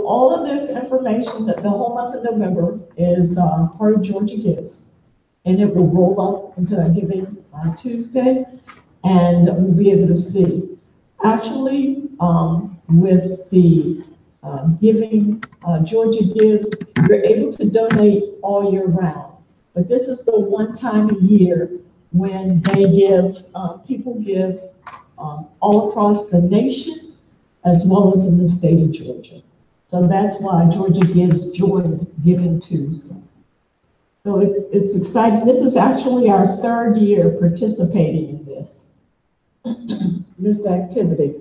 all of this information, that the whole month of November is part of Georgia Gives, and it will roll up into a Giving Tuesday, and we'll be able to see. Actually, with the Giving Georgia Gives, you're able to donate all year round. But this is the one time a year when they give, people give all across the nation as well as in the state of Georgia. So that's why Georgia Gives joined Giving Tuesday. So it's exciting. This is actually our third year participating in this activity.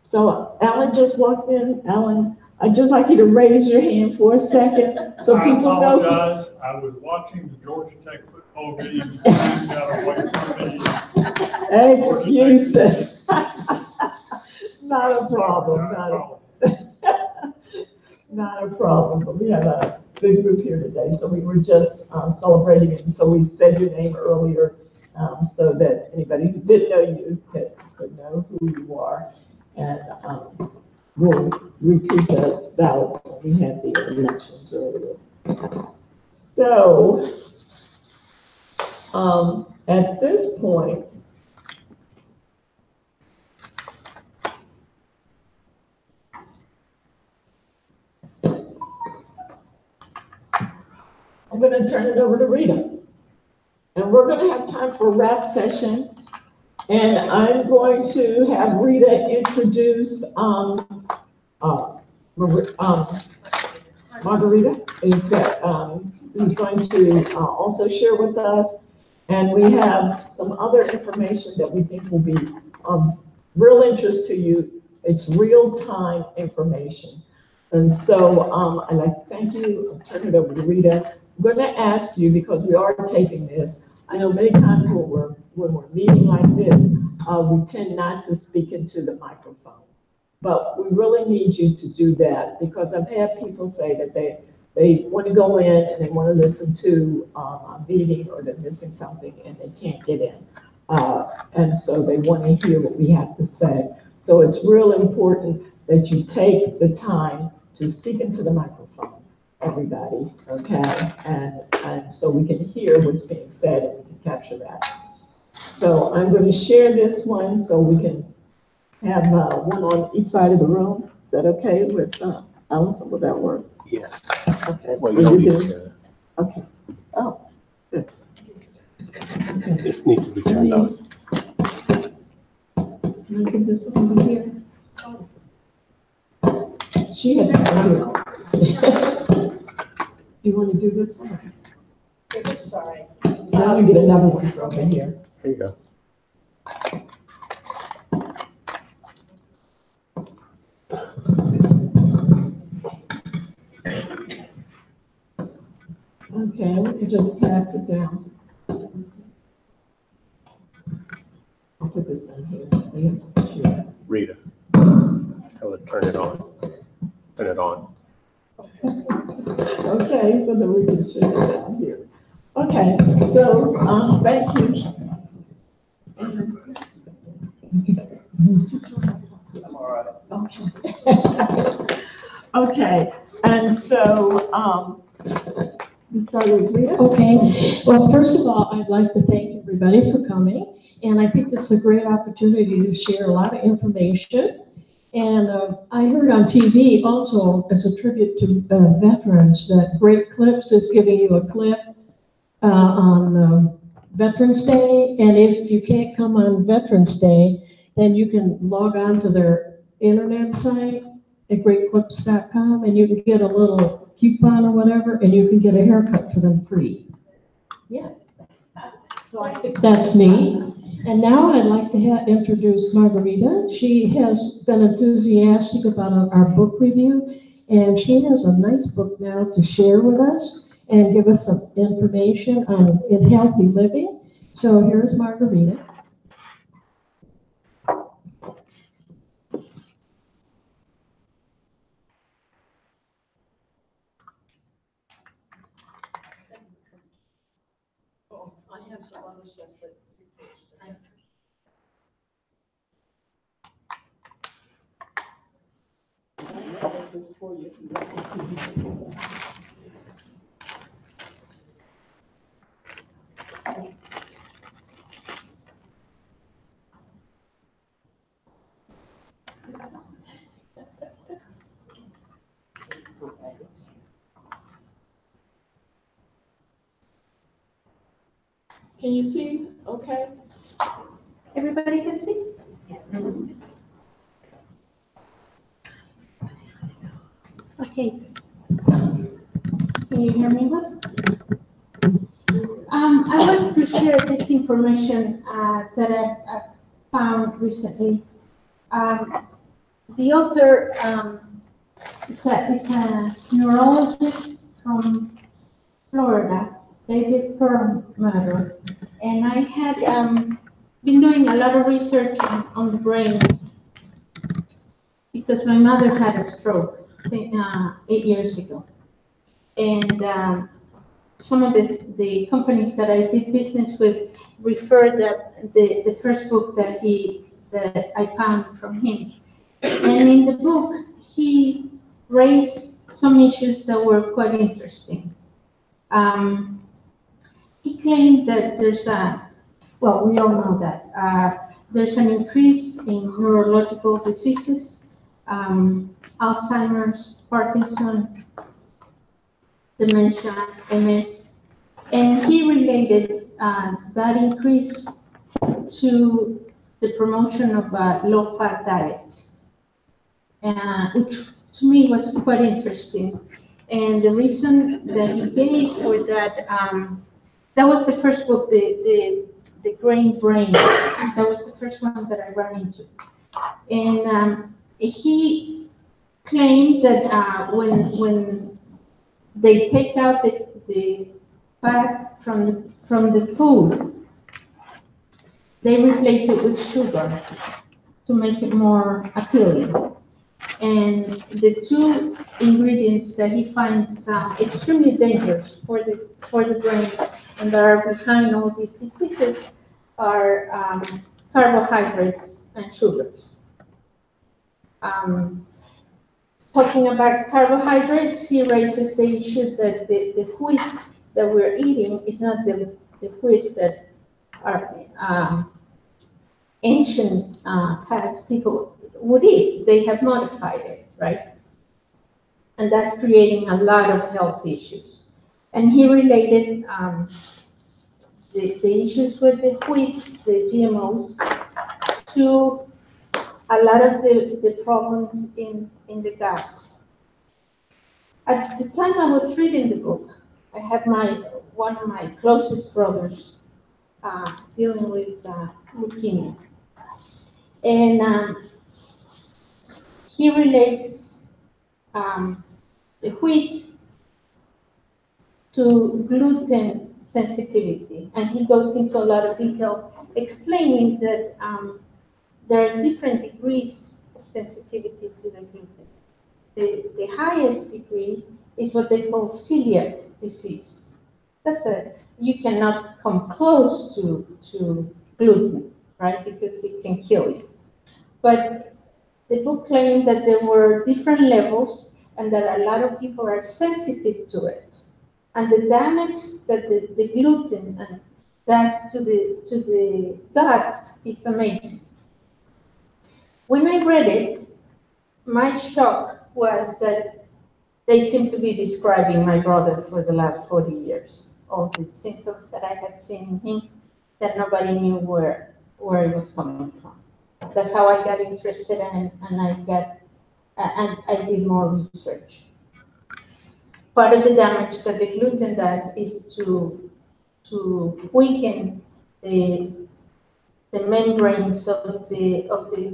So Alan just walked in. Alan, I'd just like you to raise your hand for a second so people know. I apologize. I was watching the Georgia Tech football game. And got away from me. Excuses. Not a problem. Not a problem. But we have a big group here today, so we were just celebrating it. And so we said your name earlier so that anybody who didn't know you could know who you are. And we'll repeat those ballots. We had the elections earlier. So at this point, I'm going to turn it over to Rita. And we're going to have time for a wrap session. And I'm going to have Rita introduce Margarita, who's going to also share with us. And we have some other information that we think will be of real interest to you. It's real-time information. And so I'd like to thank you. I'll turn it over to Rita. I'm going to ask you, because we are taping this, I know many times when we're meeting like this, we tend not to speak into the microphone. But we really need you to do that, because I've had people say that they want to go in and they want to listen to a meeting, or they're missing something and they can't get in. And so they want to hear what we have to say. So it's real important that you take the time to speak into the microphone, everybody, okay? And so we can hear what's being said and we can capture that. So I'm going to share this one so we can have one on each side of the room. Is that okay with Allison? Will that work? Yes. Okay. Well, you don't need to. Okay. Oh, good. Okay. This needs to be turned on. Can I give this one over here? She has it right here. Do you want to do this one? Yeah, this is all right. I'm going to get another one from over here. There you go. Okay, we can just pass it down. I'll put this down here. Yeah. Rita, tell it, turn it on. Turn it on. Okay, so then we can share it down here. Okay, so thank you. I'm all right. Okay. Okay, and so we started with Rita. Okay, well, first of all, I'd like to thank everybody for coming. And I think this is a great opportunity to share a lot of information. And I heard on TV also, as a tribute to veterans, that Great Clips is giving you a clip on Veterans Day. And if you can't come on Veterans Day, then you can log on to their internet site at greatclips.com and you can get a little coupon or whatever, and you can get a haircut for them free. Yeah. So I think that's me. And now I'd like to introduce Margarita. She has been enthusiastic about our book review, and she has a nice book now to share with us and give us some information on healthy living. So here's Margarita. I have some other stuff that those for you if you want to. Can you see? Okay. Everybody can see? Okay. Can you hear me well? I want to share this information that I found recently. The author is a neurologist from Florida, David Perlmutter, and I had been doing a lot of research on the brain because my mother had a stroke 8 years ago. And some of the companies that I did business with referred that the first book that I found from him. And in the book, he raised some issues that were quite interesting. He claimed that well, we all know that there's an increase in neurological diseases, Alzheimer's, Parkinson, dementia, MS, and he related that increase to the promotion of a low-fat diet, which to me was quite interesting. And the reason that he gave for that, that was the first book, the Grain Brain. That was the first one that I ran into. And he claimed that when they take out the fat from the food, they replace it with sugar to make it more appealing. And the two ingredients that he finds extremely dangerous for the brain and that are behind all these diseases are carbohydrates and sugars. Talking about carbohydrates, he raises the issue that the wheat that we're eating is not the wheat that our ancient past people would eat. They have modified it, right? And that's creating a lot of health issues. And he related the issues with the wheat, the GMOs, to a lot of the problems in the gut. At the time I was reading the book, I had one of my closest brothers dealing with leukemia. And he relates the wheat to gluten sensitivity. And he goes into a lot of detail explaining that there are different degrees of sensitivity to the gluten. The highest degree is what they call celiac disease. That's you cannot come close to gluten, right? Because it can kill you. But the book claimed that there were different levels and that a lot of people are sensitive to it. And the damage that the gluten does to the gut is amazing. When I read it, my shock was that they seem to be describing my brother for the last 40 years. All the symptoms that I had seen in him, that nobody knew where it was coming from. That's how I got interested in, and I did more research. Part of the damage that the gluten does is to weaken the membranes of the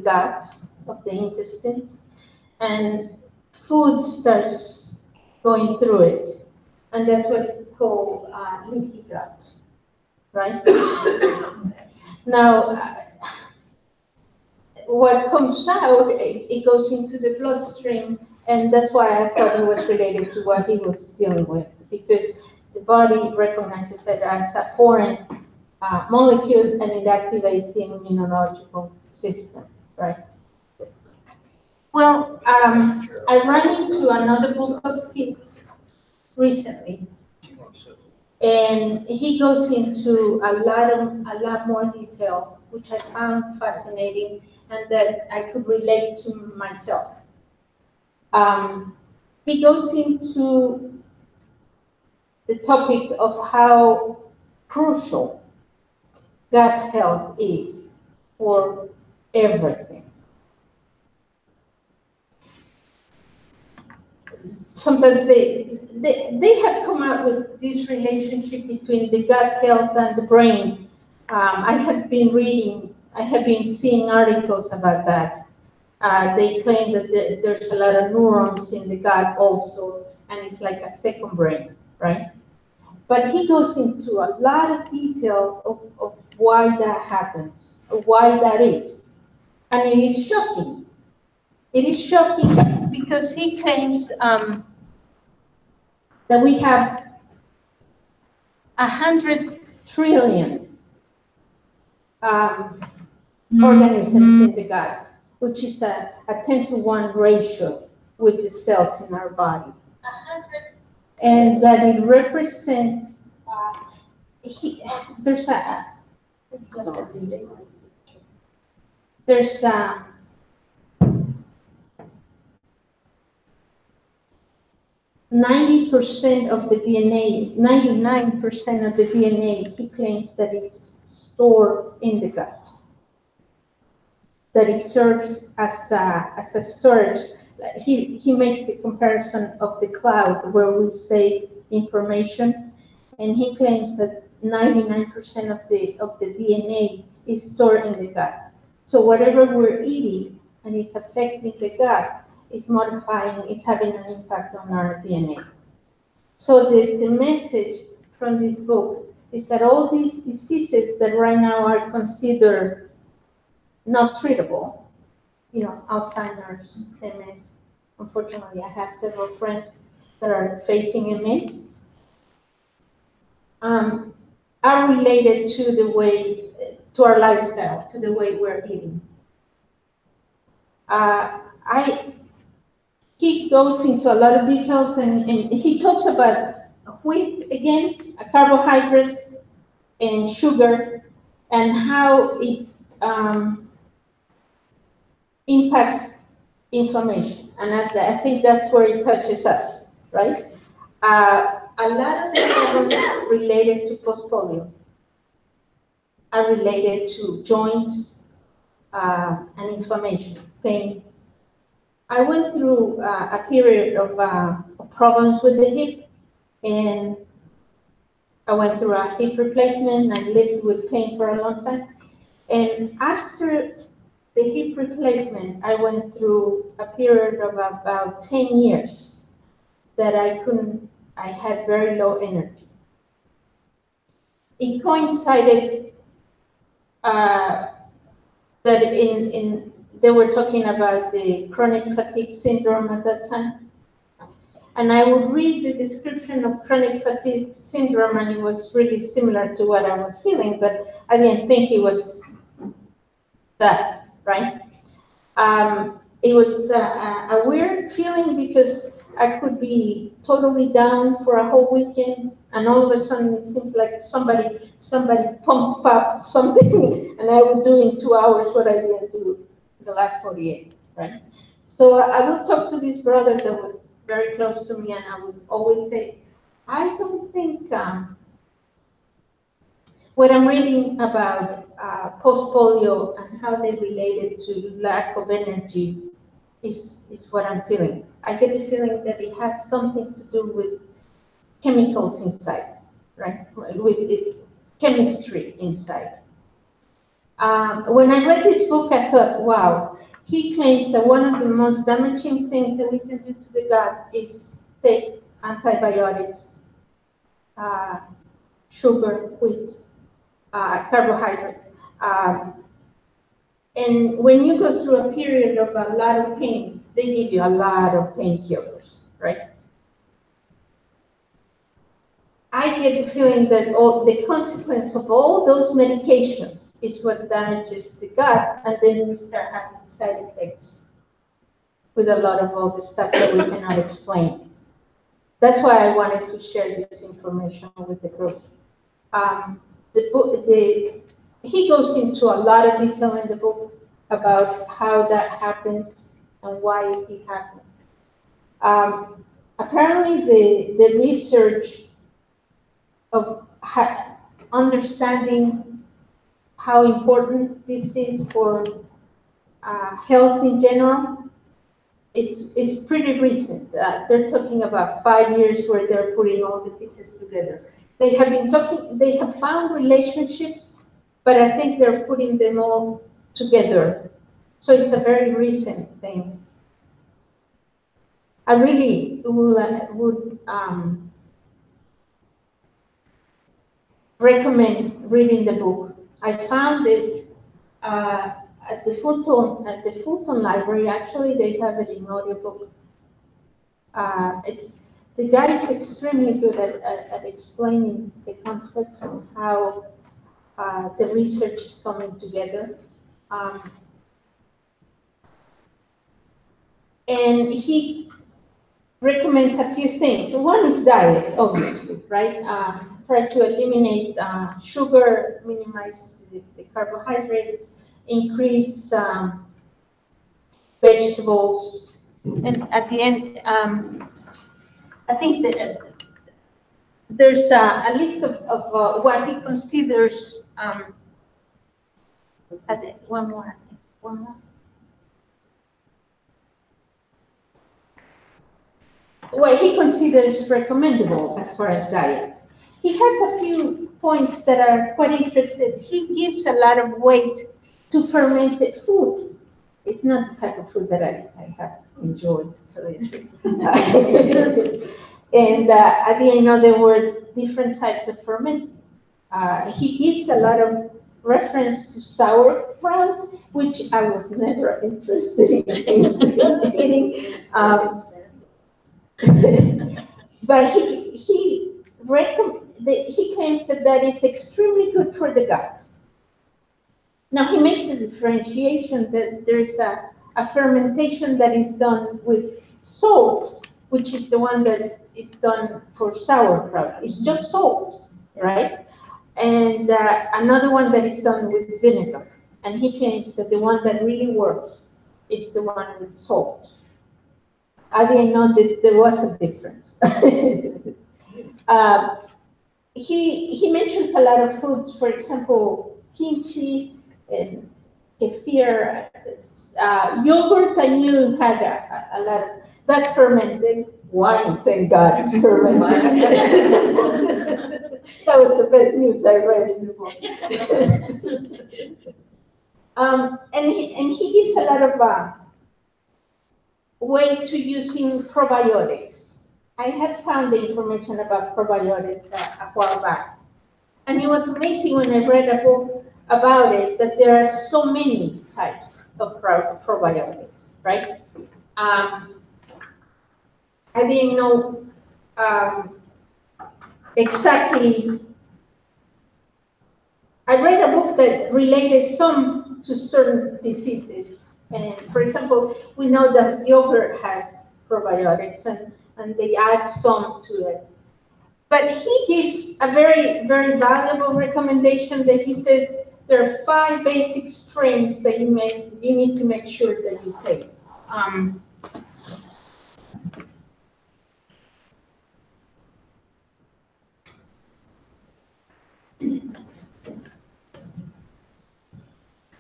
gut, of the intestines, and food starts going through it, and that's what is called leaky gut, right? Now, what comes out, it goes into the bloodstream, and that's why I thought it was related to what he was dealing with, because the body recognizes it as a foreign molecule, and it activates the immunological system, right? Well, I ran into another book of his recently, and he goes into a lot more detail, which I found fascinating and that I could relate to myself. He goes into the topic of how crucial gut health is for everything. Sometimes they have come out with this relationship between the gut health and the brain. I have been seeing articles about that. They claim that there's a lot of neurons in the gut also, and it's like a second brain, right? But he goes into a lot of detail of why that happens, why that is. And it is shocking. It is shocking because he claims that we have 100 trillion organisms in the gut, which is a 10-to-1 ratio with the cells in our body. 100. And that it represents, there's 90% of the DNA, 99% of the DNA, he claims that is stored in the gut. That it serves as a storage. He makes the comparison of the cloud where we save information, and he claims that 99% of the DNA is stored in the gut. So whatever we're eating and it's affecting the gut, it's modifying, it's having an impact on our DNA. So the message from this book is that all these diseases that right now are considered not treatable, you know, Alzheimer's, MS. Unfortunately, I have several friends that are facing MS, are related to to our lifestyle, to the way we're eating. He goes into a lot of details and he talks about wheat again, a carbohydrate, and sugar, and how it impacts inflammation. And I think that's where it touches us, right? A lot of the problems related to post-polio are related to joints and inflammation, pain. I went through a period of problems with the hip, and I went through a hip replacement. I lived with pain for a long time. And after the hip replacement, I went through a period of about 10 years that I had very low energy. It coincided that they were talking about the chronic fatigue syndrome at that time. And I would read the description of chronic fatigue syndrome, and it was really similar to what I was feeling, but I didn't think it was that, right? It was a weird feeling because I could be totally down for a whole weekend, and all of a sudden it seemed like somebody pumped up something, and I would do in 2 hours what I didn't do the last 48, right? So I would talk to this brother that was very close to me, and I would always say, I don't think what I'm reading about post-polio and how they related to lack of energy is what I'm feeling. I get the feeling that it has something to do with chemicals inside, right? With the chemistry inside. When I read this book, I thought, wow, he claims that one of the most damaging things that we can do to the gut is take antibiotics, sugar, wheat, carbohydrate. And when you go through a period of a lot of pain, they give you a lot of painkillers, right? I get the feeling that the consequence of all those medications is what damages the gut, and then you start having side effects with a lot of all the stuff that we cannot explain. That's why I wanted to share this information with the group. He goes into a lot of detail in the book about how that happens and why it happens. Apparently, the research of understanding how important this is for health in general, it's pretty recent. They're talking about 5 years where they're putting all the pieces together. They have found relationships, but I think they're putting them all together. So it's a very recent thing. I really would recommend reading the book. I found it at the Fulton Library. Actually, they have it in audiobook. The guy is extremely good at explaining the concepts and how the research is coming together. And he recommends a few things. One is diet, obviously, right? Try to eliminate sugar, minimize the carbohydrates, increase vegetables, and at the end, I think that there's a list of what he considers. One more. What he considers recommendable as far as diet. He has a few points that are quite interesting. He gives a lot of weight to fermented food. It's not the type of food that I have enjoyed, to tell you the truth. And at the end, there were different types of fermenting. He gives a lot of reference to sauerkraut, which I was never interested in eating. But he claims that is extremely good for the gut. Now he makes a differentiation that there's a fermentation that is done with salt, which is the one that is done for sauerkraut. It's just salt, right? And another one that is done with vinegar. And he claims that the one that really works is the one with salt. I didn't know that there was a difference. He mentions a lot of foods, for example, kimchi and kefir, yogurt. I knew had a lot of that's fermented wine. Thank God it's fermented. That was the best news I read in the book. And he gives a lot of way to using probiotics. I had found the information about probiotics a while back. And it was amazing when I read a book about it that there are so many types of probiotics, right? I didn't know exactly. I read a book that related some to certain diseases. And for example, we know that yogurt has probiotics and they add some to it. But he gives a very, very valuable recommendation that he says there are 5 basic strains that you need to make sure that you take.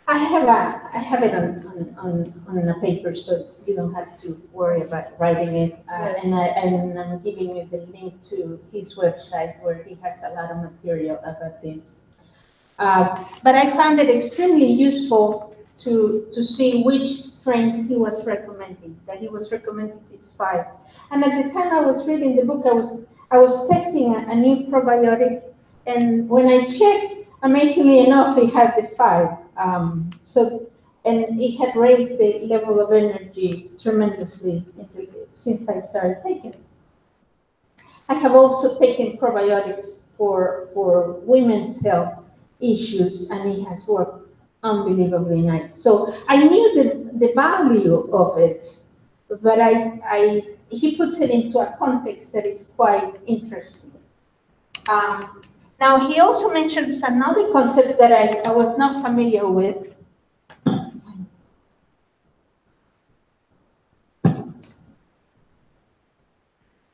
I have it on a paper, so you don't have to worry about writing it. And I'm giving you the link to his website where he has a lot of material about this. But I found it extremely useful to see which strains he was recommending. That he was recommending these 5. And at the time I was reading the book, I was testing a new probiotic, and when I checked, amazingly enough, it had the 5. And it had raised the level of energy tremendously since I started taking it. I have also taken probiotics for women's health issues, and it has worked unbelievably nice. So I knew the value of it, but he puts it into a context that is quite interesting. Now, he also mentions another concept that I was not familiar with,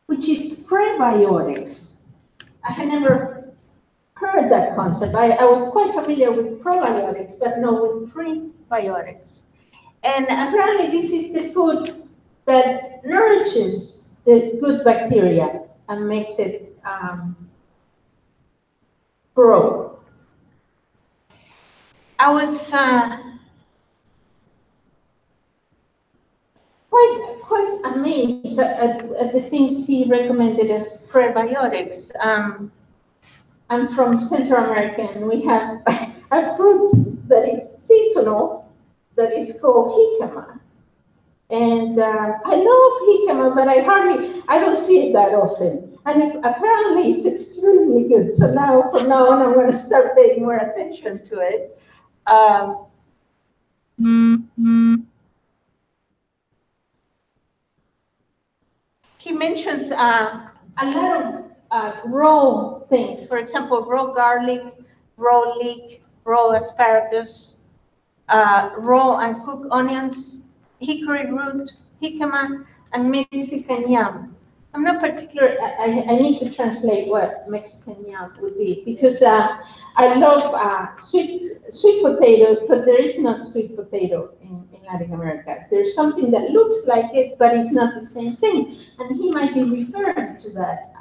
which is prebiotics. I had never heard that concept. I was quite familiar with probiotics, but not with prebiotics. And apparently this is the food that nourishes the good bacteria and makes it grow. I was quite amazed at the things he recommended as prebiotics. I'm from Central America, and we have a fruit that is seasonal that is called jicama. And I love jicama, but I don't see it that often. And apparently it's extremely good. So now, from now on, I'm going to start paying more attention to it. He mentions a lot of raw things. For example, raw garlic, raw leek, raw asparagus, raw and cooked onions, hickory root, jicama, and Mexican yam. I'm not particular, I need to translate what Mexican yam would be, because I love sweet potato, but there is not sweet potato in Latin America. There's something that looks like it, but it's not the same thing. And he might be referring to that.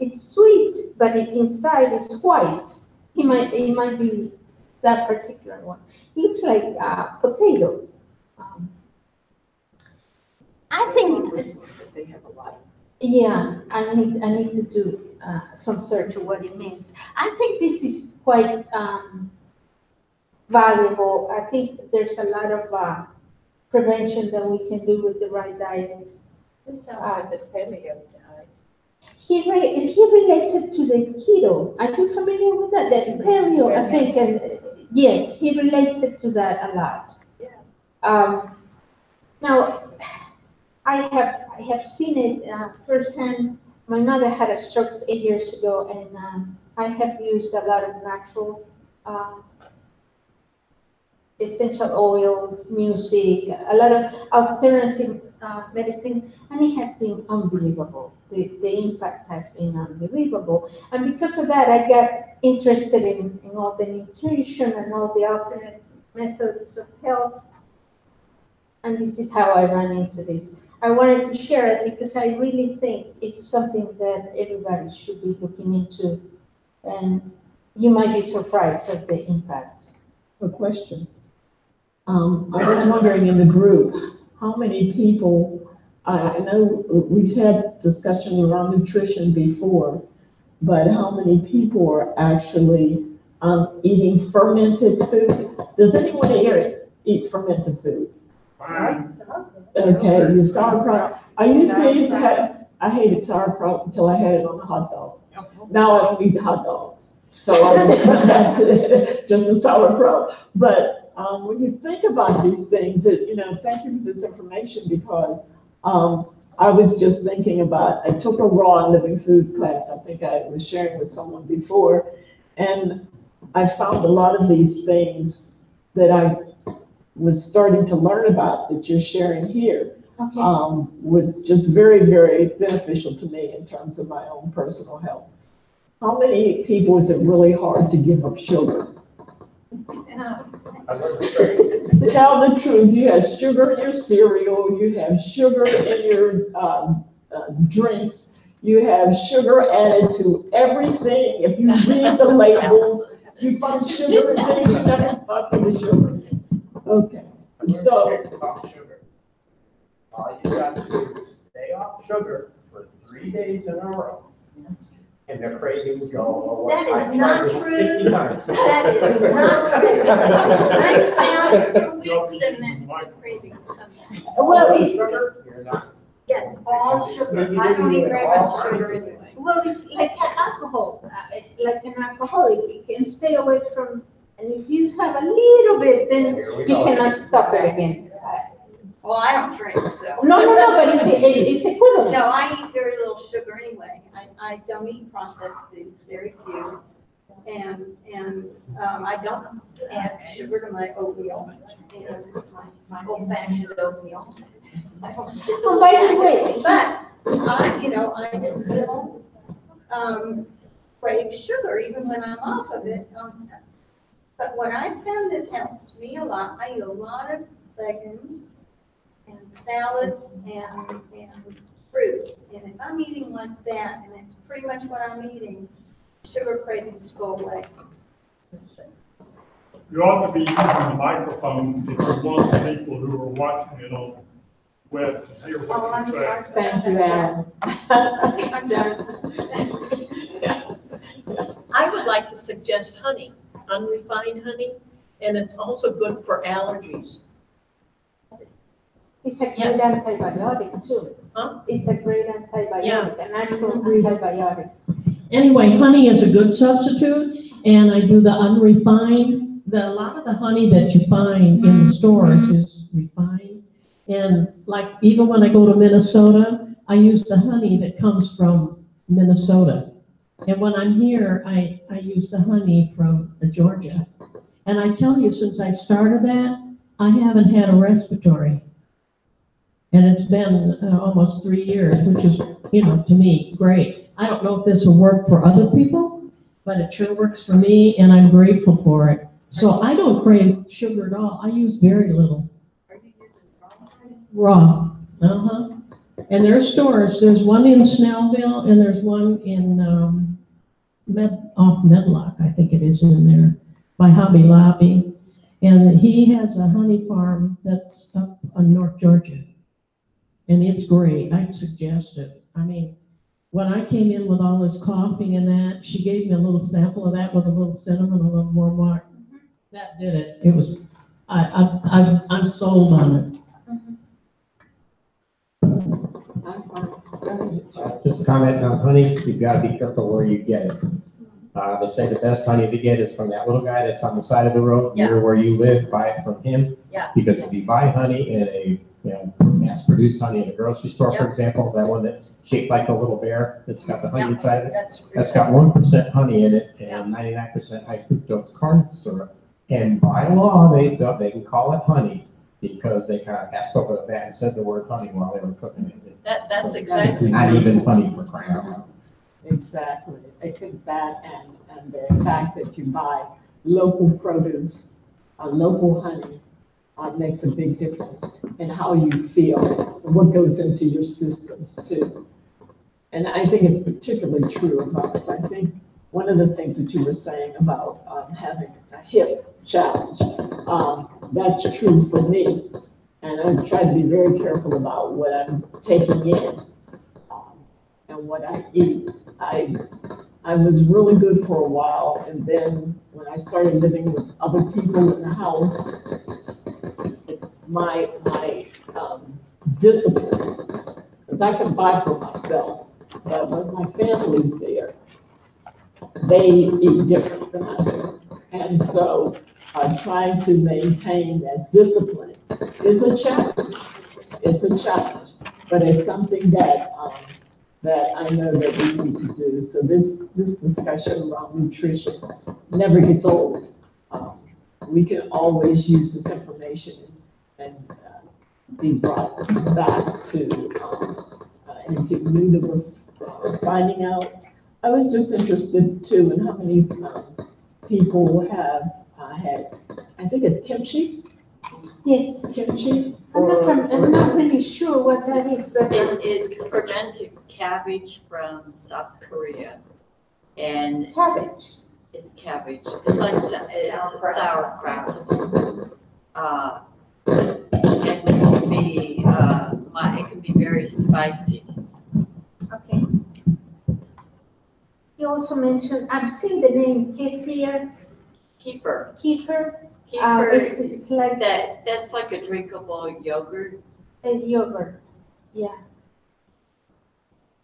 It's sweet, but inside it's white. It might be that particular one. It looks like potato. I think They have a lot. yeah, I need to do some search of what it means. I think this is quite valuable. I think there's a lot of prevention that we can do with the right diet. This sounds like the paleo diet. He relates it to the keto. Are you familiar with that? The paleo, I think, and yes, he relates it to that a lot. Yeah. Now, I have seen it firsthand. My mother had a stroke 8 years ago, and I have used a lot of natural essential oils, music, a lot of alternative medicine, and it has been unbelievable. The impact has been unbelievable. And because of that, I got interested in all the nutrition and all the alternate methods of health. And this is how I ran into this. I wanted to share it because I really think it's something that everybody should be looking into. And you might be surprised at the impact. A question. I was wondering in the group, how many people, I know we've had discussion around nutrition before, but how many people are actually eating fermented food? Does anyone here eat fermented food? Fine. Okay, the sauerkraut. I used to eat that. I hated sauerkraut until I had it on a hot dog. Now I don't eat hot dogs. So I'm back to just a sauerkraut. But when you think about these things, thank you for this information because I was just thinking about, I took a raw and living food class. I think I was sharing with someone before. And I found a lot of these things that I was starting to learn about that you're sharing here. Okay. Was just very, very beneficial to me in terms of my own personal health. How many people is it really hard to give up sugar? Tell the truth, you have sugar in your cereal, you have sugar in your drinks, you have sugar added to everything. If you read the labels, you find sugar in things you never thought there was sugar. Okay, so. Sugar. All you got to do is stay off sugar for 3 days in a row. And the cravings go away. That is not true. 50 times. That is not true. I stay on for weeks and then the cravings come back. Well, it's, Sugar, you're not. yes, all sugar. I don't even have sugar anyway. Well, it's like alcohol. Like an alcoholic, you can stay away from, and if you have a little bit, then Here we you go. cannot stop it again. Well, I don't drink, so. No, but it's equivalent. No, I eat very little sugar anyway. I don't eat processed foods, very few. And I don't add sugar to my oatmeal, and my old-fashioned oatmeal. Oh, by the way, But I still crave sugar even when I'm off of it. But what I found that helps me a lot, I eat a lot of legumes and salads and fruits. And if I'm eating like that, and it's pretty much what I'm eating, sugar cravings go away. You ought to be using the microphone if you want the people who are watching it on the web to hear what you say. Thank you, Alan. I'm done. I would like to suggest honey, unrefined honey, and it's also good for allergies. it's a great antibiotic too. Huh? It's a great antibiotic, Yeah. a natural antibiotic. Anyway, honey is a good substitute, and I do the unrefined. A lot of the honey that you find in the stores is refined. And like, even when I go to Minnesota, I use the honey that comes from Minnesota. And when I'm here, I use the honey from Georgia. And I tell you, since I started that, I haven't had a respiratory. And it's been almost 3 years, which is, to me, great. I don't know if this will work for other people, but it sure works for me, and I'm grateful for it. So I don't crave sugar at all. I use very little. Are you using Raw. And there are stores. There's one in Snellville, and there's one in off Medlock, I think it is in there, by Hobby Lobby. And he has a honey farm that's up on North Georgia. And it's great. I'd suggest it. I mean, when I came in with all this coughing and that, she gave me a little sample of that with a little cinnamon, a little warm water. That did it. It was, I'm sold on it. Just a comment on honey, you've got to be careful where you get it. They say the best honey to get is from that little guy that's on the side of the road, near where you live, buy it from him. Yeah. Because if you buy honey in a, mass-produced honey in a grocery store, for example, that one that's shaped like a little bear, that's got the honey inside of it, that's got 1% honey in it and 99% high fructose corn syrup. And by law, they can call it honey because they kind of passed over the bat and said the word honey while they were cooking it. That's So exactly. It's not even honey for crying out loud. Exactly. I think that and the fact that you buy local produce, local honey, makes a big difference in how you feel, and what goes into your systems too. And I think it's particularly true of us. I think one of the things that you were saying about having a hip challenge, that's true for me. And I try to be very careful about what I'm taking in and what I eat. I was really good for a while, and then when I started living with other people in the house, my discipline, because I can buy for myself, but when my family's there, they eat different than I do. And so trying to maintain that discipline is a challenge. It's a challenge, but it's something that I know that we need to do. So this discussion around nutrition never gets old. We can always use this information and be brought back to anything new that we're finding out. I was just interested too in how many people have had, I think it's kimchi? Yes. Kimchi? I'm not really sure what that is, but It's fermented cabbage from South Korea, and cabbage. it's cabbage. It's like sauerkraut. And it can be it can be very spicy. Okay. You also mentioned, I've seen the name kefir. Kefir. Kefir. Kefir. It's like That. That's like a drinkable yogurt. a yogurt. Yeah.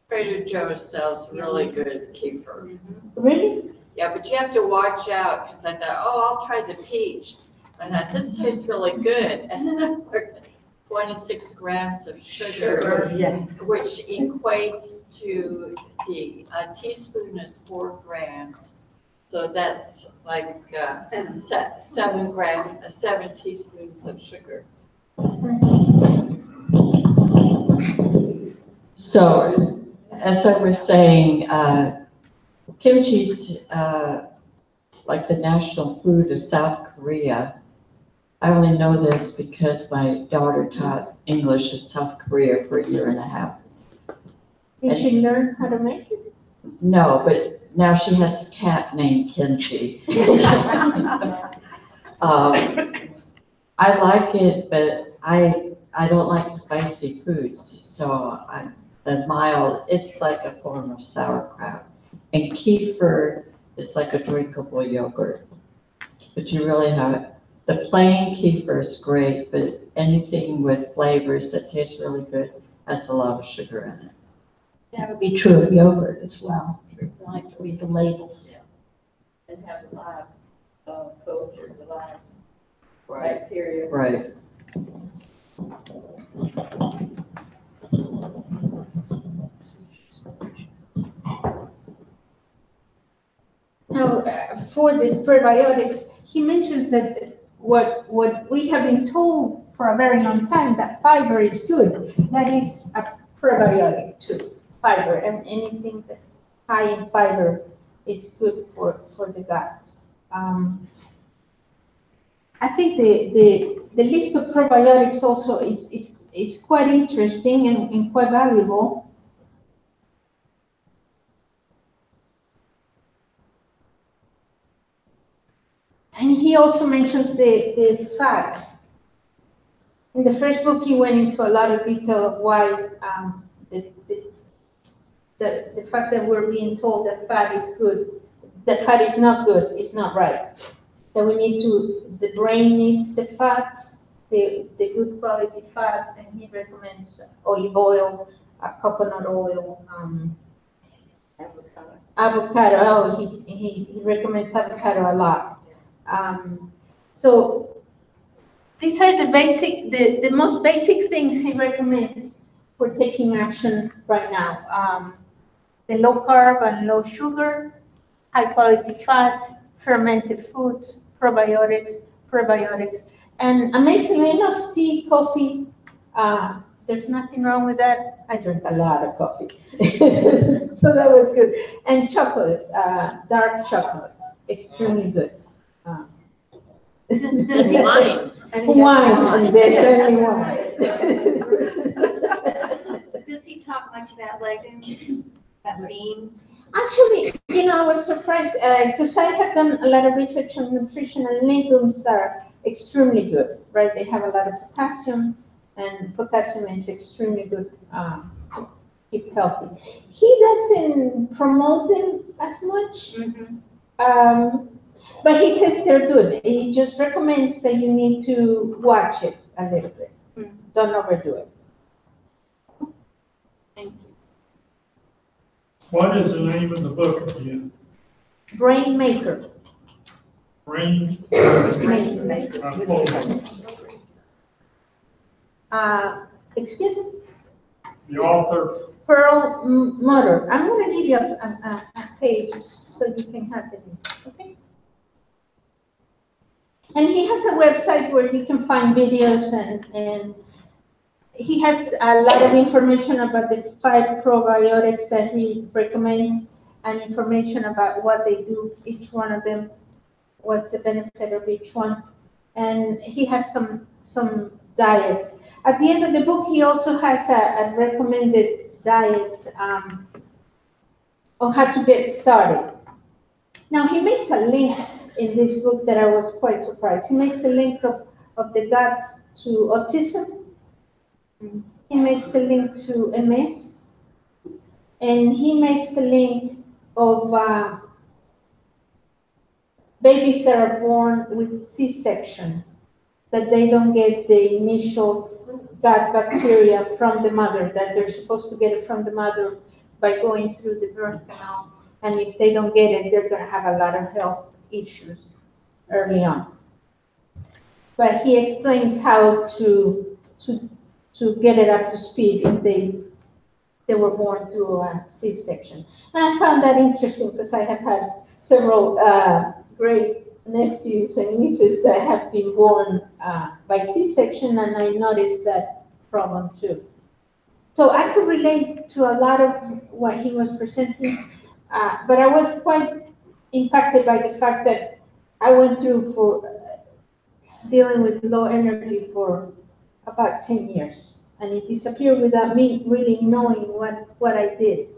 Trader Joe's sells really good kefir. Really? Yeah, but you have to watch out because I thought, oh, I'll try the peach. And I thought, this tastes really good. And then 26 grams of sugar, Yes. which equates to, let's see, a teaspoon is 4 grams. So that's like 7 teaspoons of sugar. So, as I was saying, kimchi's like the national food of South Korea. I only know this because my daughter taught English in South Korea for a year and a half. Did you learn how to make it? No, but now she has a cat named Kimchi. I like it, but I don't like spicy foods, so the mild, it's like a form of sauerkraut. And kefir is like a drinkable yogurt. But you really have, the plain kefir is great, but anything with flavors that taste really good has a lot of sugar in it. That would be true of yogurt as well. I like to read the labels. And have a lot of culture, a lot of bacteria. Right. Now, for the prebiotics, he mentions that what we have been told for a very long time, that fiber is good. That is a prebiotic too, fiber, and anything that's high in fiber is good for the gut. I think the list of probiotics also is quite interesting and quite valuable. And he also mentions the fat. In the first book, he went into a lot of detail of why the fact that we're being told that fat is good, that fat is not good, is not right. That we need to, the brain needs the fat, the good quality fat, and he recommends olive oil, coconut oil, avocado. Oh, he recommends avocado a lot. So these are the most basic things he recommends for taking action right now. The low carb and low sugar, high quality fat, fermented foods, probiotics, and amazingly enough, tea, coffee, there's nothing wrong with that. I drink a lot of coffee, so that was good. And chocolate, dark chocolate, extremely good. Does he wine? Wine, and there's only wine. Does he talk much about legumes, about beans? Actually, I was surprised because I have done a lot of research on nutrition, and legumes are extremely good, right? They have a lot of potassium, and potassium is extremely good to keep healthy. He doesn't promote them as much, but he says they're good. He just recommends that you need to watch it a little bit. Don't overdo it. Thank you. What is the name of the book again? Brain Maker. Brain? Excuse me? The author? Pearl Mutter. I'm going to give you a page so you can have it. Okay? And he has a website where you can find videos, and he has a lot of information about the 5 probiotics that he recommends, and information about what they do, each one of them, what's the benefit of each one. And he has some diet. At the end of the book, he also has a recommended diet on how to get started. Now, he makes a link in this book that I was quite surprised. He makes a link of the gut to autism. He makes a link to MS. And he makes a link of babies that are born with C-section, that they don't get the initial gut bacteria from the mother, that they're supposed to get it from the mother by going through the birth canal. And if they don't get it, they're going to have a lot of health issues early on. But he explains how to to get it up to speed if they were born through a C-section. And I found that interesting because I have had several great nephews and nieces that have been born by C-section, and I noticed that problem too. So I could relate to a lot of what he was presenting, but I was quite impacted by the fact that I went through for dealing with low energy for about 10 years. And it disappeared without me really knowing what I did.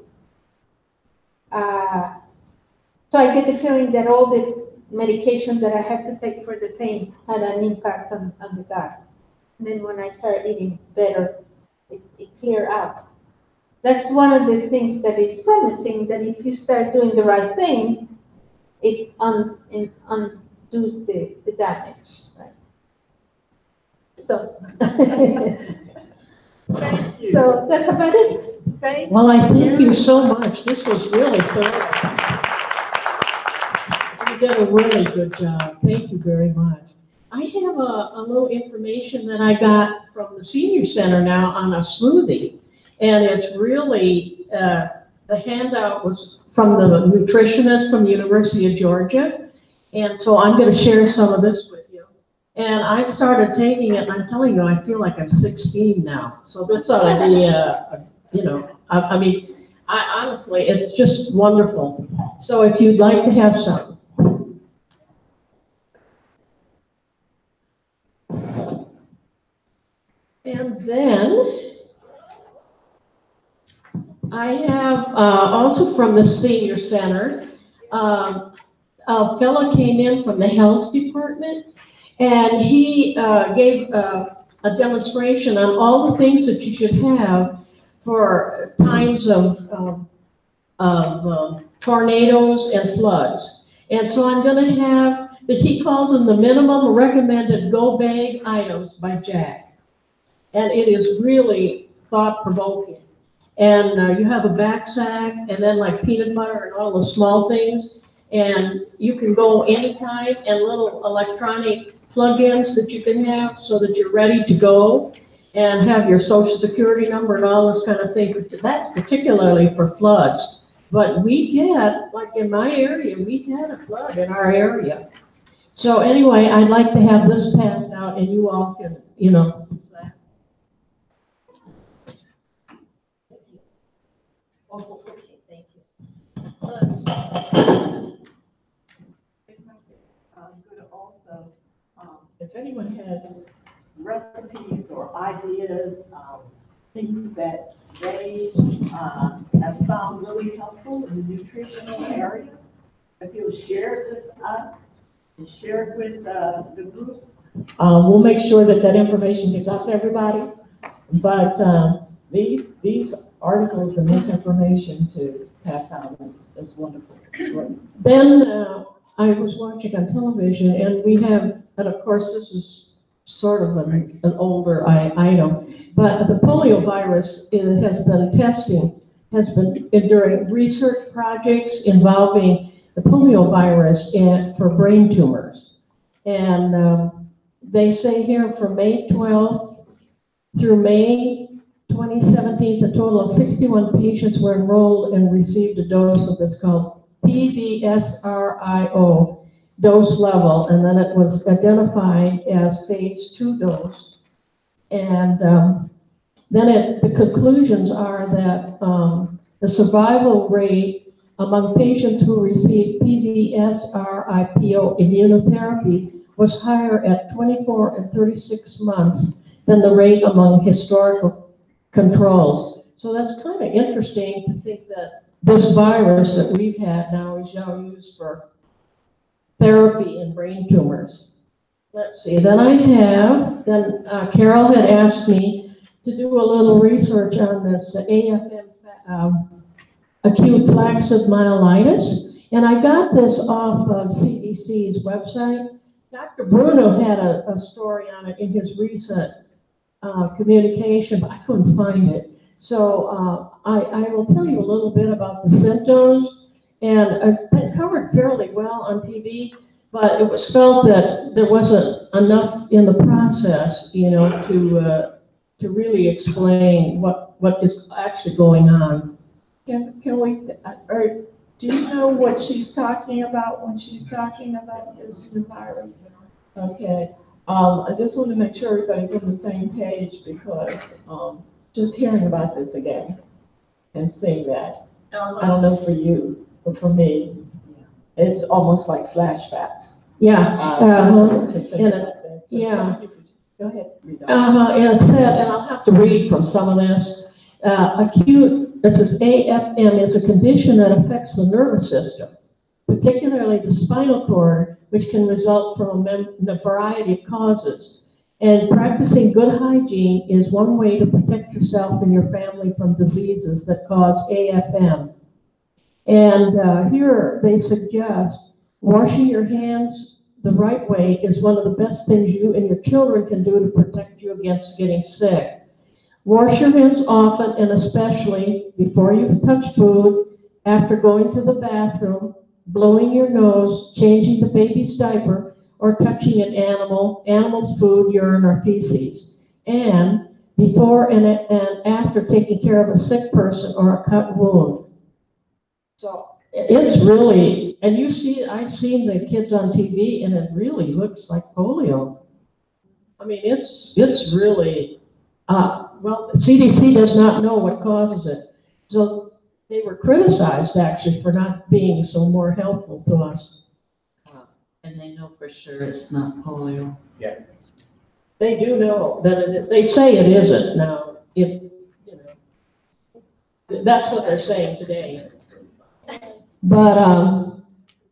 So I get the feeling that all the medications that I had to take for the pain had an impact on the gut. And then when I started eating better, it cleared up. That's one of the things that is promising, that if you start doing the right thing, it undoes the damage, right? So, Thank you. so that's about it. Thank Well, I thank you so much. This was really thorough. You did a really good job. Thank you very much. I have a little information that I got from the senior center now on a smoothie. And it's really, the handout was from the nutritionist from the University of Georgia. And so I'm going to share some of this with you. And I started taking it, and I'm telling you, I feel like I'm 16 now. So this ought to be, I mean, honestly, it's just wonderful. So if you'd like to have some. And then I have also from the senior center, a fellow came in from the health department, and he gave a demonstration on all the things that you should have for times of tornadoes and floods. And so I'm going to have, he calls them the minimum recommended go bag items by Jack. And it is really thought-provoking. And you have a back sack, and then like peanut butter and all the small things. And you can go anytime, and little electronic plug-ins that you can have so that you're ready to go and have your social security number and all this kind of thing. That's particularly for floods. But we get, like in my area, we had a flood in our area. So anyway, I'd like to have this passed out, and you all can, use that. Oh, okay, thank you. Let's see. Good also, if anyone has recipes or ideas, things that they have found really helpful in the nutritional area, if you'll share it with us and share it with the group, we'll make sure that that information gets out to everybody. But these articles and this information to pass out is wonderful. Then I was watching on television, and we have, and of course this is sort of an older item, but the polio virus has been during research projects involving the polio virus for brain tumors. And they say here from May 12th through May 2017, a total of 61 patients were enrolled and received a dose of this called PVSRIO dose level, and then it was identified as phase 2 dose. And then the conclusions are that the survival rate among patients who received PVSRIPO immunotherapy was higher at 24 and 36 months than the rate among historical controls. So that's kind of interesting to think that this virus that we've had now is now used for therapy in brain tumors. Let's see, then Carol had asked me to do a little research on this AFM, acute flaccid myelitis, and I got this off of CDC's website. Dr. Bruno had a story on it in his recent communication, but I couldn't find it. So I will tell you a little bit about the symptoms, and it's been covered fairly well on TV, but it was felt that there wasn't enough in the process, to to really explain what is actually going on. Can we, or do you know what she's talking about when she's talking about this new virus? Okay, I just want to make sure everybody's on the same page because, just hearing about this again and seeing that, I don't know for you, but for me, it's almost like flashbacks. Yeah, To think and about that. So yeah. thank you for- Go ahead. read on. And it said, and I'll have to read from some of this, it says AFM is a condition that affects the nervous system, particularly the spinal cord, which can result from a variety of causes. And practicing good hygiene is one way to protect yourself and your family from diseases that cause AFM. And here they suggest washing your hands the right way is one of the best things you and your children can do to protect you against getting sick. Wash your hands often and especially before you touch food, after going to the bathroom, blowing your nose, changing the baby's diaper, or touching an animal's food, urine, or feces. And before and after taking care of a sick person or a cut wound. So it's really, and I've seen the kids on TV and it really looks like polio. I mean, it's really, well, the CDC does not know what causes it. So they were criticized actually for not being so more helpful to us. And they know for sure it's not polio. Yes. They do know that they say it isn't now. If, that's what they're saying today. But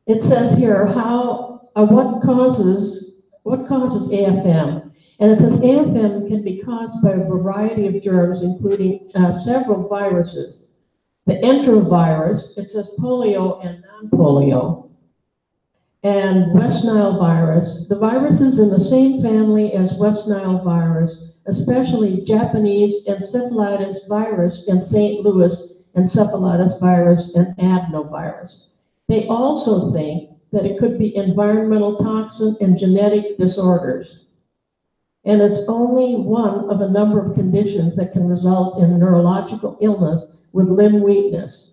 it says here what causes AFM, and it says AFM can be caused by a variety of germs, including several viruses. The enterovirus, it says polio and non-polio, and West Nile virus. The viruses in the same family as West Nile virus, especially Japanese encephalitis virus in St. Louis, encephalitis virus, and adenovirus. They also think that it could be environmental toxin and genetic disorders. And it's only one of a number of conditions that can result in neurological illness with limb weakness.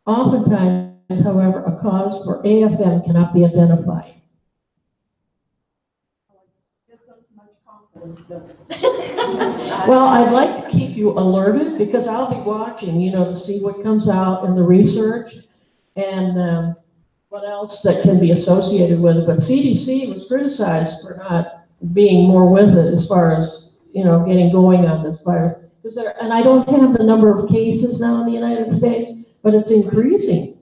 Oftentimes, however, a cause for AFM cannot be identified. Well, I'd like to keep you alerted because I'll be watching, to see what comes out in the research and what else that can be associated with it. But CDC was criticized for not being more with it as far as, getting going on this virus. And I don't have the number of cases now in the United States, but it's increasing.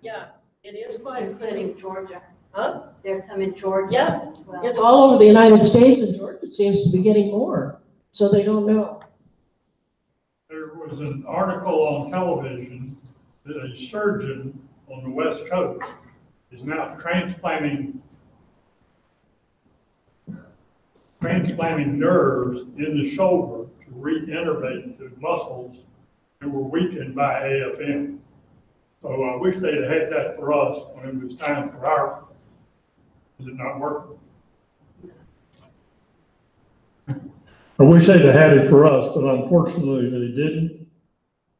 Yeah, it is quite There's some in Georgia. Huh? There's some in Georgia Yeah. as well. It's all over the United States, and Georgia seems to be getting more, so they don't know. There was an article on television that a surgeon on the West Coast is now transplanting nerves in the shoulder to reinnervate the muscles that were weakened by AFM. So I wish they'd had that for us when it was time for ours. Is it not working? I wish they'd have had it for us, but unfortunately they didn't.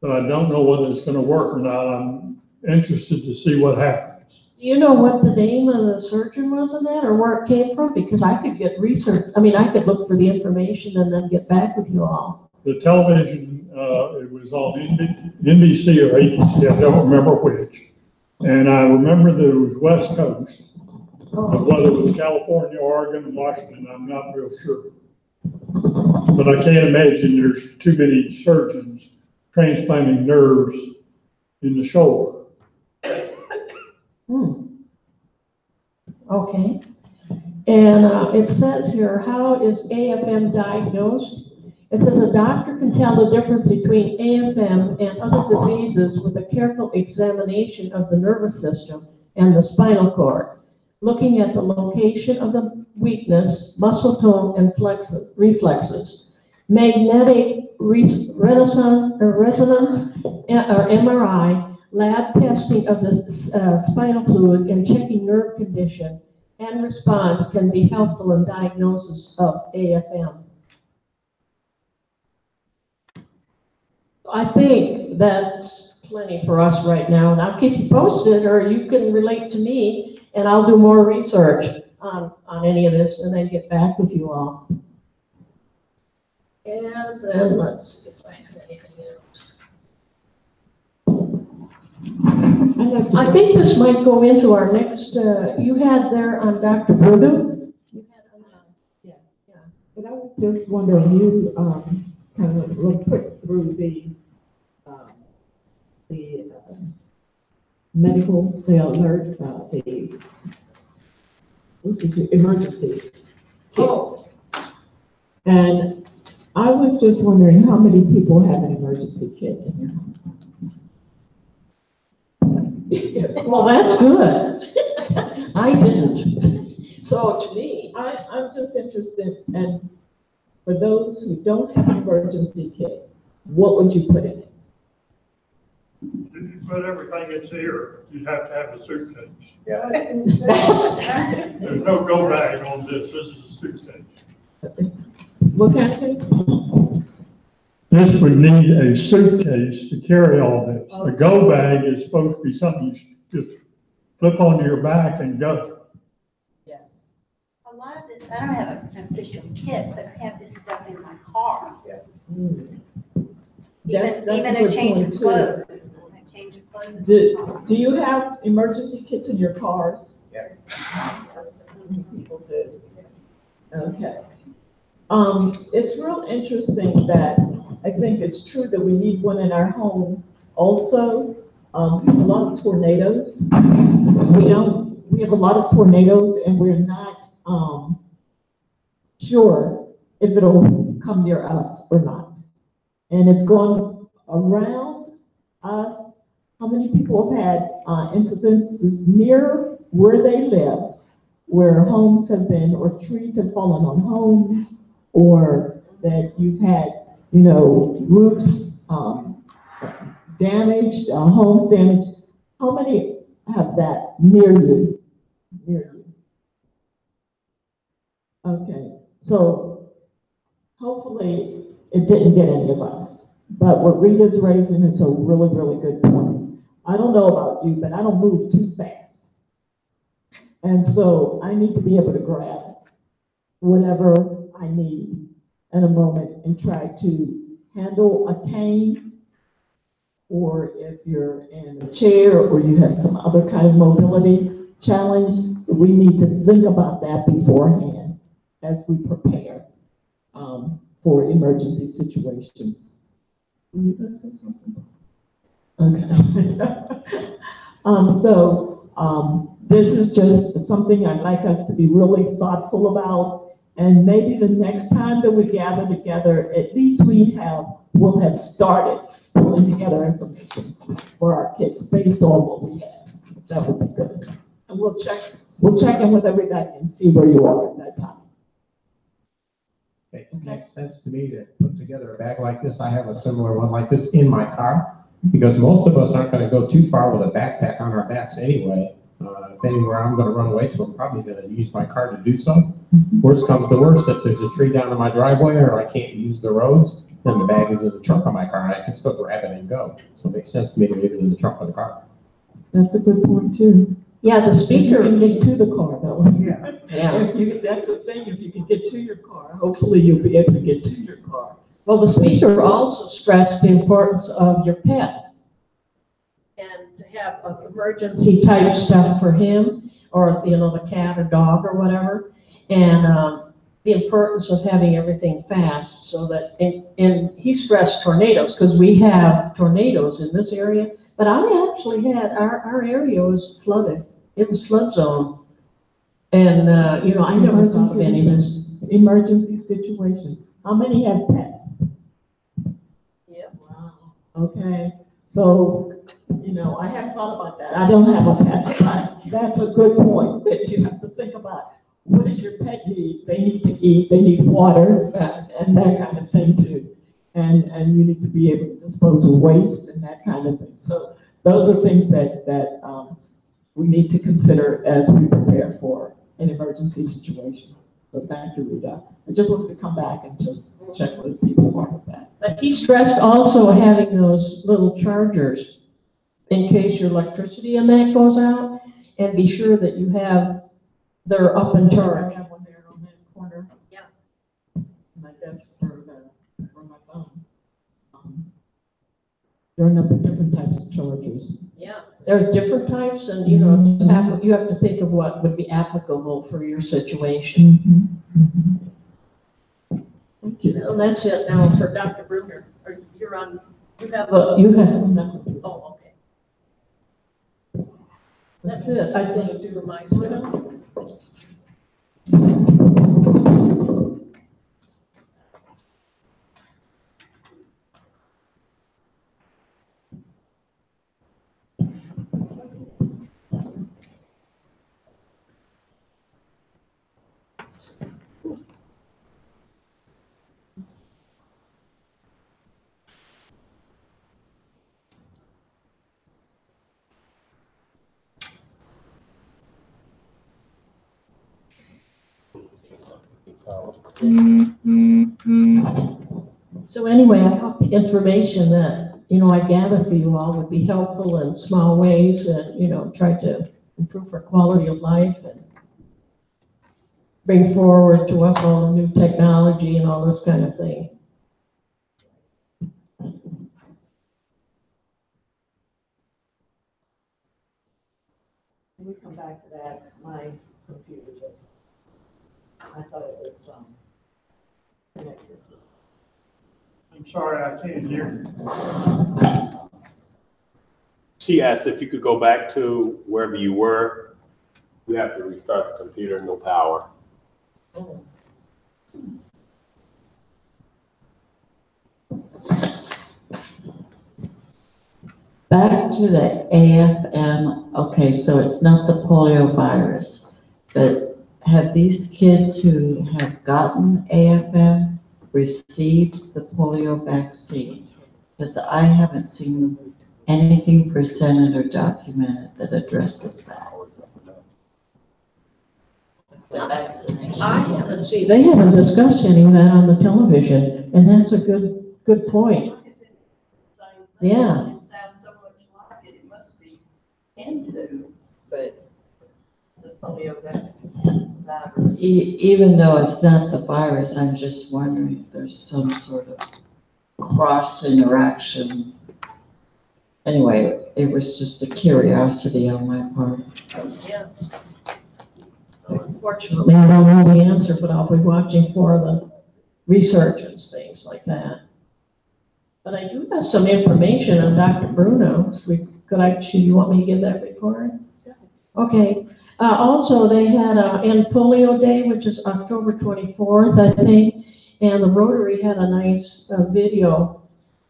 But I don't know whether it's going to work or not. I'm interested to see what happens. Do you know what the name of the surgeon was in that, or where it came from? Because I could get research, I could look for the information and then get back with you all. The television, it was on NBC or ABC, I don't remember which. And I remember that it was West Coast. But whether it was California, Oregon, Washington, I'm not real sure. But I can't imagine there's too many surgeons transplanting nerves in the shoulder. Okay. And it says here, how is AFM diagnosed? It says a doctor can tell the difference between AFM and other diseases with a careful examination of the nervous system and the spinal cord, looking at the location of the weakness, muscle tone, and reflexes. Magnetic resonance or MRI, lab testing of the spinal fluid, and checking nerve condition and response can be helpful in diagnosis of AFM. I think that's plenty for us right now, and I'll keep you posted, or you can relate to me, and I'll do more research on any of this, and then get back with you all. And then let's see if I have anything else. I think this might go into our next, you had there on Dr. Voodoo. You had on, Yes. Yeah. But I was just wondering, you kind of real quick through the medical, the alert, the emergency. Oh, And I was just wondering how many people have an emergency kit in your home? well, that's good. I didn't. So to me, I'm just interested, and for those who don't have an emergency kit, what would you put in it? If you put everything that's here, you'd have to have a suitcase. There's no go bag on this. This is a suitcase. What kind of thing? This would need a suitcase to carry all this. A go bag is supposed to be something you just flip onto your back and go. Yes. A lot of this, I don't have an official kit, but I have this stuff in my car. Mm. Even a a good change point, of too. clothes. I change of clothes. in my car. Do you have emergency kits in your cars? Yeah. People do. Okay. It's real interesting that I think it's true that we need one in our home also. A lot of tornadoes. We have a lot of tornadoes and we're not, sure if it'll come near us or not. And it's gone around us. How many people have had incidences near where they live, where homes have been, or trees have fallen on homes, or that you've had, roofs damaged, homes damaged? How many have that near you? Okay, so hopefully it didn't get any of us. But what Rita's raising is a really, really good point. I don't know about you, but I don't move too fast. And so I need to be able to grab whatever I need in a moment and try to handle a cane, or if you're in a chair or you have some other kind of mobility challenge, we need to think about that beforehand as we prepare for emergency situations. You gonna say something? Okay. This is just something I'd like us to be really thoughtful about. And maybe the next time that we gather together, at least we'll have started pulling together information for our kids based on what we have. That would be good. And we'll check in with everybody and see where you are at that time. It makes sense to me to put together a bag like this. I have a similar one like this in my car, because most of us aren't going to go too far with a backpack on our backs anyway. If anywhere I'm going to run away to, I'm probably going to use my car to do so. Worst comes to worst, if there's a tree down in my driveway or I can't use the roads, then the bag is in the trunk of my car and I can still grab it and go. So it makes sense to me to leave it in the trunk of the car. That's a good point too. yeah, the speaker, You can get to the car though. yeah. That's the thing, if you can get to your car, hopefully you'll be able to get to your car. Well, the speaker also stressed the importance of your pet and to have emergency type stuff for him, or, the cat or dog or whatever. And the importance of having everything fast so that, and he stressed tornadoes, because we have tornadoes in this area, but I actually had, our area was flooded. It was flood zone. And, I never thought of any of this. Emergency situations. How many have pets? Yeah. Wow. Okay, so, I haven't thought about that. I don't have a pet, but that's a good point that you have to think about. What does your pet need? They need to eat, they need water, and that kind of thing too. And you need to be able to dispose of waste and that kind of thing. So those are things that we need to consider as we prepare for an emergency situation. So thank you, Rita. I just wanted to come back and just check with people about that. But he stressed also having those little chargers in case your electricity and that goes out, and be sure that you have, they're up and I charged. have one there on that corner. Yeah. My desk for my phone. There are a number of different types of chargers. Yeah. There's different types, and you know, you have to think of what would be applicable for your situation. Thank you. And that's it now for Dr. Bruner. Or you're on, you have But you have, oh, okay. That's it, I think, for my student. so anyway, I hope the information that, you know, I gather for you all would be helpful in small ways and, you know, try to improve our quality of life and bring forward to us all the new technology and all this kind of thing. Can we come back to that? My computer just, I thought it was, connected. I'm sorry, I can't hear. She asked if you could go back to wherever you were. You have to restart the computer, no power. Oh. Back to the AFM, okay, so it's not the polio virus, but have these kids who have gotten AFM received the polio vaccine? Because I haven't seen anything presented or documented that addresses that. The vaccination. I haven't seen. They haven't discussed any of that on the television, and that's a good point. Yeah. It sounds so much like it, it must be into, but the polio virus. Even though it's not the virus, I'm just wondering if there's some sort of cross interaction. Anyway, it was just a curiosity on my part. Yeah. Unfortunately, I don't know the answer, but I'll be watching for the research and things like that. But I do have some information on Dr. Bruno. You want me to give that report? Okay. Also, they had End Polio Day, which is October 24th, I think, and the Rotary had a nice video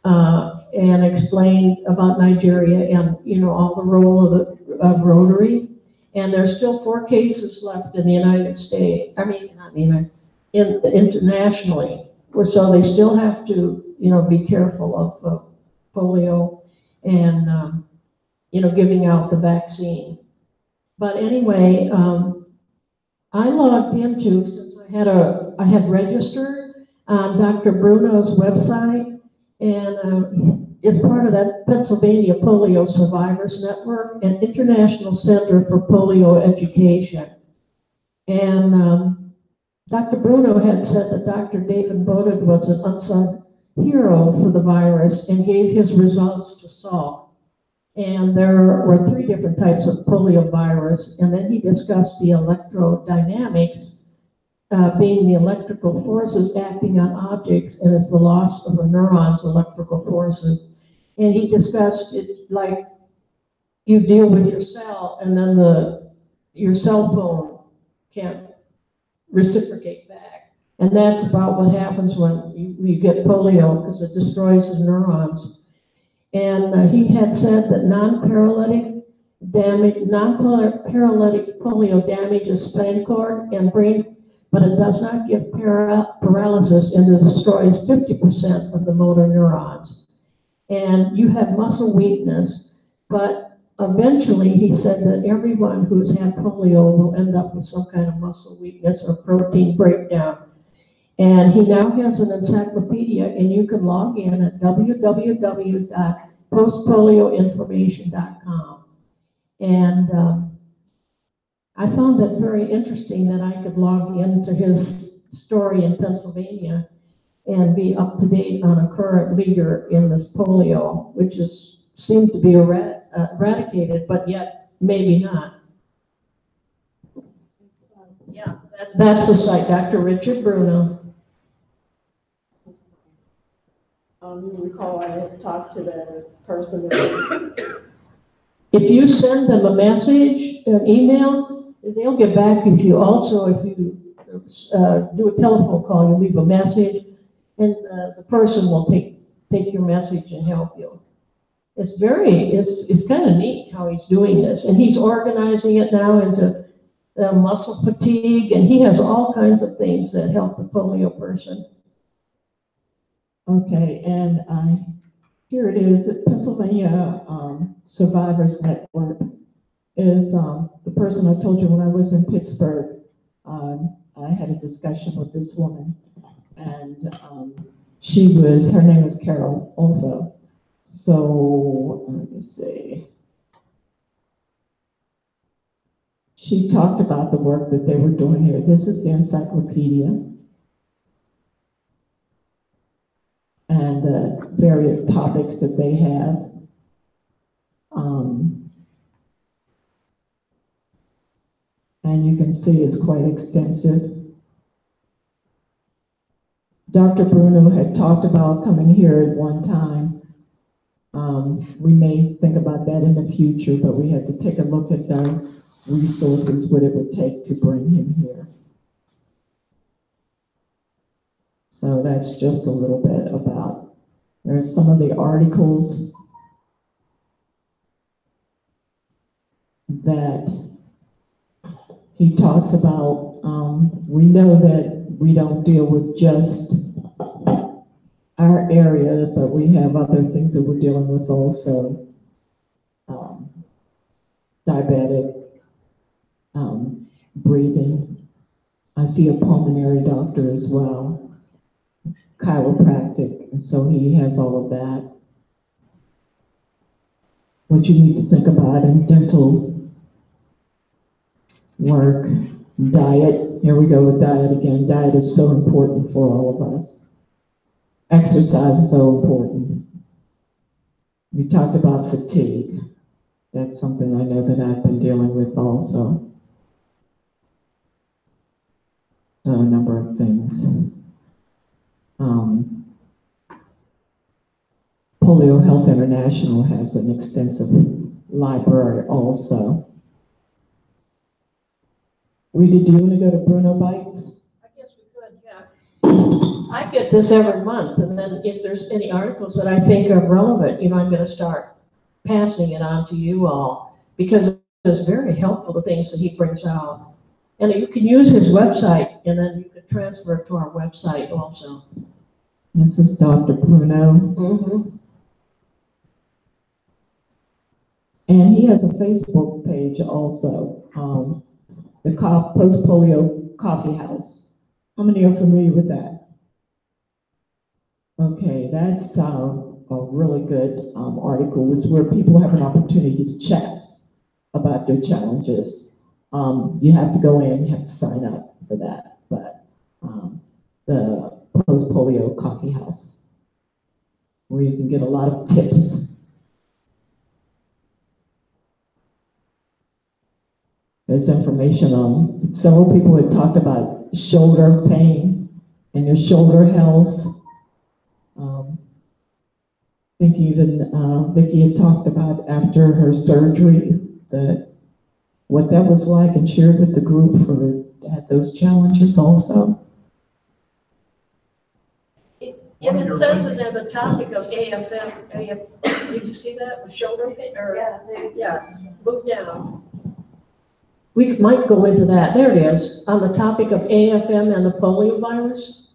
and explained about Nigeria and, you know, all the role of Rotary. And there's still 4 cases left in the United States. I mean, not even internationally. So they still have to, you know, be careful of polio and, you know, giving out the vaccine. But anyway, I logged into, since I had registered on Dr. Bruno's website, and it's part of that Pennsylvania Polio Survivors Network and International Center for Polio Education. And Dr. Bruno had said that Dr. David Boded was an unsung hero for the virus and gave his results to Salk. And there were 3 different types of poliovirus, and then he discussed the electrodynamics, being the electrical forces acting on objects, and it's the loss of a neuron's electrical forces. And he discussed it like you deal with your cell, and then your cell phone can't reciprocate back. And that's about what happens when you get polio, because it destroys the neurons. And he had said that non-paralytic polio damages spinal cord and brain, but it does not give paralysis, and it destroys 50% of the motor neurons. And you have muscle weakness, but eventually he said that everyone who's had polio will end up with some kind of muscle weakness or protein breakdown. And he now has an encyclopedia, and you can log in at www.postpolioinformation.com. And I found that very interesting that I could log into his story in Pennsylvania and be up to date on a current leader in this polio, which seemed to be eradicated, but yet maybe not. Yeah, That's the site, Dr. Richard Bruno. You recall I had talked to the person that was. If you send them a message, an email, they'll get back with you. Also, if you do a telephone call, you leave a message, and the person will take your message and help you. It's kind of neat how he's doing this, and he's organizing it now into muscle fatigue, and he has all kinds of things that help the polio person. Okay, and here it is, Pennsylvania Survivors Network is the person I told you when I was in Pittsburgh. I had a discussion with this woman, and her name was Carol also. So let me see. She talked about the work that they were doing here. This is the encyclopedia and the various topics that they have. And you can see it's quite extensive. Dr. Bruno had talked about coming here at one time. We may think about that in the future, but we had to take a look at the resources, what it would take to bring him here. So that's just a little bit about, there's some of the articles that he talks about. We know that we don't deal with just our area, but we have other things that we're dealing with also. Diabetic, breathing. I see a pulmonary doctor as well, chiropractic, and so he has all of that. What you need to think about in dental work, diet. Here we go with diet again. Diet is so important for all of us. Exercise is so important. We talked about fatigue. That's something I know that I've been dealing with also. So a number of things. Polio Health International has an extensive library also. Rita, do you want to go to Bruno Bites? I guess we could, yeah. I get this every month, and then if there's any articles that I think are relevant, I'm going to start passing it on to you all, because it's very helpful, the things that he brings out. And you can use his website, and then you can transfer it to our website also. This is Dr. Bruno. Mm-hmm. And he has a Facebook page also, the Post-Polio Coffee House. How many are familiar with that? Okay, that's a really good article. It's where people have an opportunity to chat about their challenges. You have to go in, you have to sign up for that, but the Post-Polio Coffee House, where you can get a lot of tips. There's information on, several people had talked about shoulder pain and your shoulder health. I think even Vicki had talked about after her surgery, what that was like, and shared with the group who had those challenges also. And it says it at the topic of AFM, did you see that with shoulder pain, or? Yeah, look down. We might go into that. There it is, on the topic of AFM and the polio virus.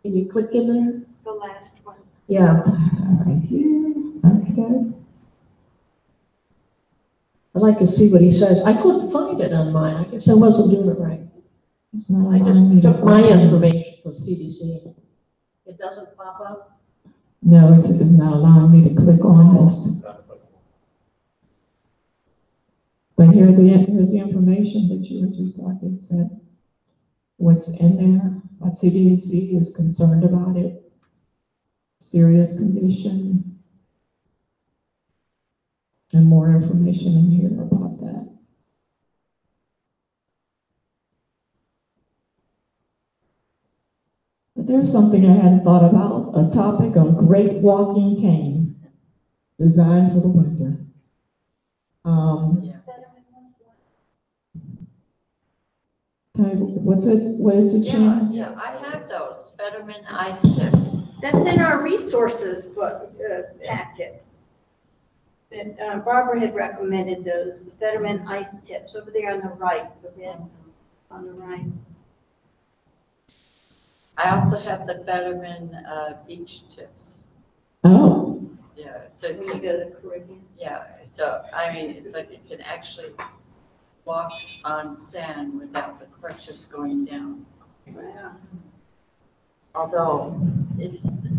Can you click in there? The last one. Yeah. Right here, okay. I'd like to see what he says. I couldn't find it on mine. I guess I wasn't doing it right. It's not I allowing me just to took my find it. information from CDC. It doesn't pop up? No, it's not allowing me to click on this. But here's the information that you were just talking, said what's in there, what CDC is concerned about it, serious condition, and more information in here about that. But there's something I hadn't thought about, a topic on great walking cane, designed for the winter. What is it, Yeah, Shannon? yeah, I have those Fetterman ice tips. That's in our resources book, packet. And Barbara had recommended those, the Fetterman ice tips over there on the right, the red on the right. I also have the Fetterman beach tips. Oh, Yeah, so When you go to the Caribbean. yeah, so I mean, it's like you can actually walk on sand without the crutches going down. Wow. Although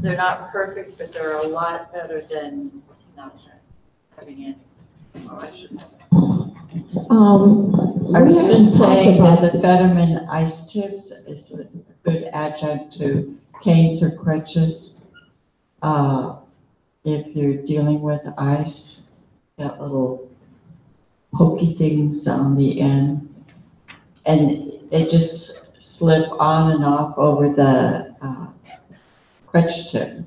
they're not perfect, but they're a lot better than not having any. Oh, I should have. I we was haven't just saying talked that the Fetterman ice tips is a good adjunct to canes or crutches. If you're dealing with ice, that little pokey things on the end, and they just slip on and off over the crutch tip.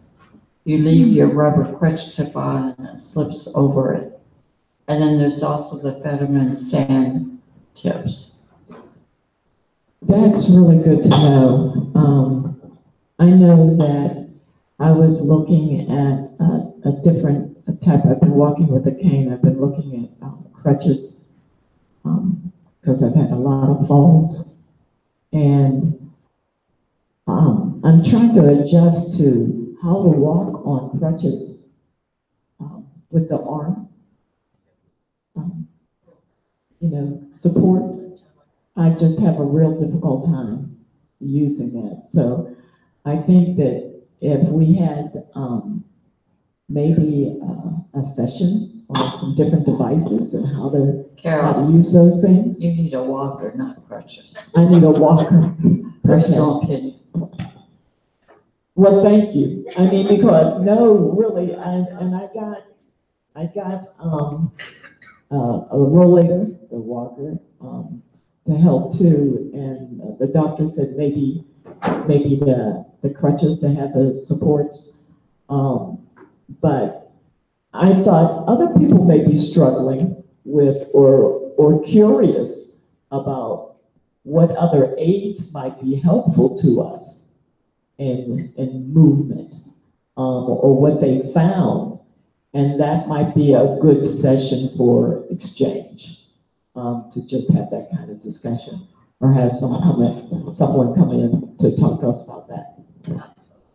You leave your rubber crutch tip on and it slips over it. And then there's also the Fetterman sand tips. That's really good to know. I know that I was looking at a different type. I've been walking with a cane. I've been looking at crutches because I've had a lot of falls. And I'm trying to adjust to how to walk on crutches with the arm. Support. I just have a real difficult time using that. So I think that if we had maybe a session on some different devices and how Carol, to use those things. you need a walker, not crutches. I need a walker. Personal opinion. Well, thank you. I mean, because no, really, I got a rollator, the walker, to help too, and the doctor said maybe the crutches to have the supports, but I thought other people may be struggling with or curious about what other aids might be helpful to us in movement, or what they found. And that might be a good session for exchange, to just have that kind of discussion, or have someone come in to talk to us about that.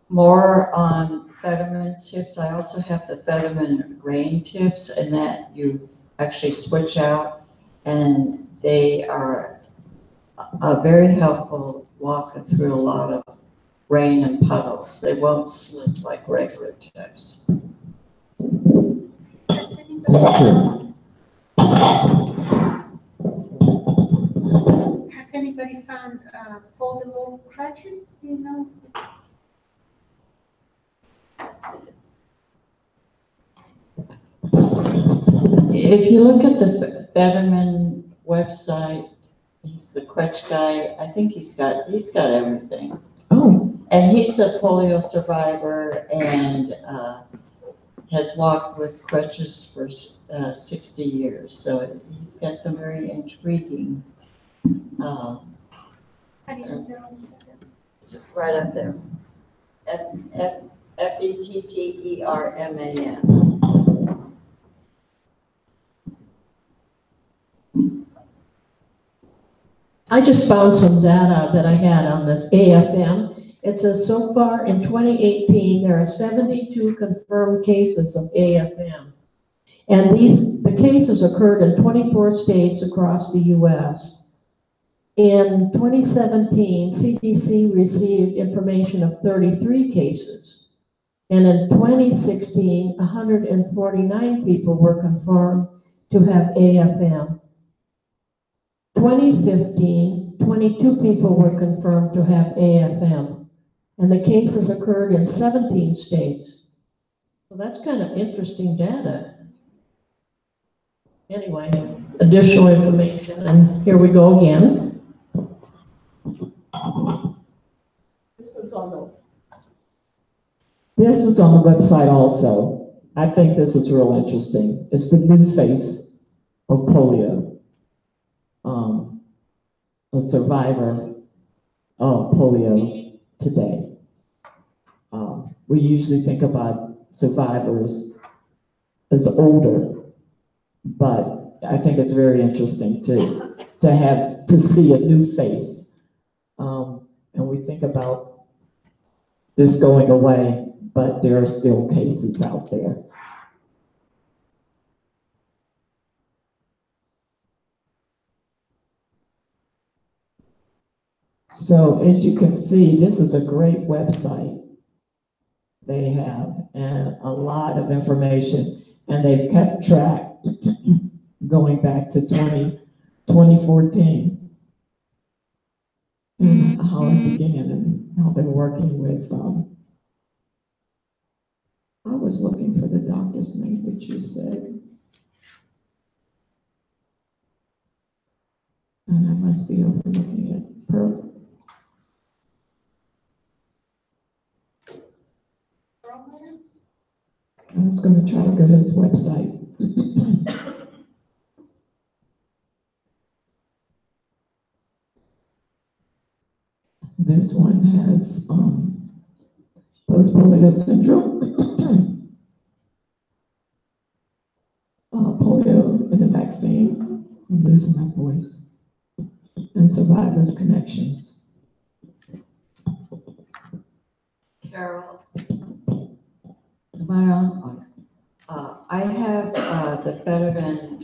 More on Fetterman tips. I also have the Fetterman rain tips, and that you actually switch out, and they are a very helpful walk through a lot of rain and puddles. They won't slip like regular tips. Has anybody, has anybody found foldable crutches? Do you know? If you look at the Fetterman website, he's the crutch guy. I think he's got everything. Oh, And he's a polio survivor and has walked with crutches for 60 years. So he's got some very intriguing. How do you spell It's just right up there. Fetterman. I just found some data that I had on this AFM. It says so far in 2018, there are 72 confirmed cases of AFM. And the cases occurred in 24 states across the US. In 2017, CDC received information of 33 cases. And in 2016, 149 people were confirmed to have AFM. 2015, 22 people were confirmed to have AFM. And the cases occurred in 17 states. So that's kind of interesting data. Anyway, additional information, and here we go again. This is on the website also. I think this is real interesting. It's the new face of polio. A survivor of polio today. We usually think about survivors as older, but I think it's very interesting to see a new face. And we think about this going away, but there are still cases out there. So as you can see, this is a great website they have, and a lot of information, and they've kept track going back to 2014, and how it began and how they're working with, I was looking for the doctor's name that you said. And I must be overlooking it. I was going to try to go to his website. This one has post-polio syndrome, polio and the vaccine, I'm losing my voice, and survivors' connections. Carol, am I on? I have the Fetterman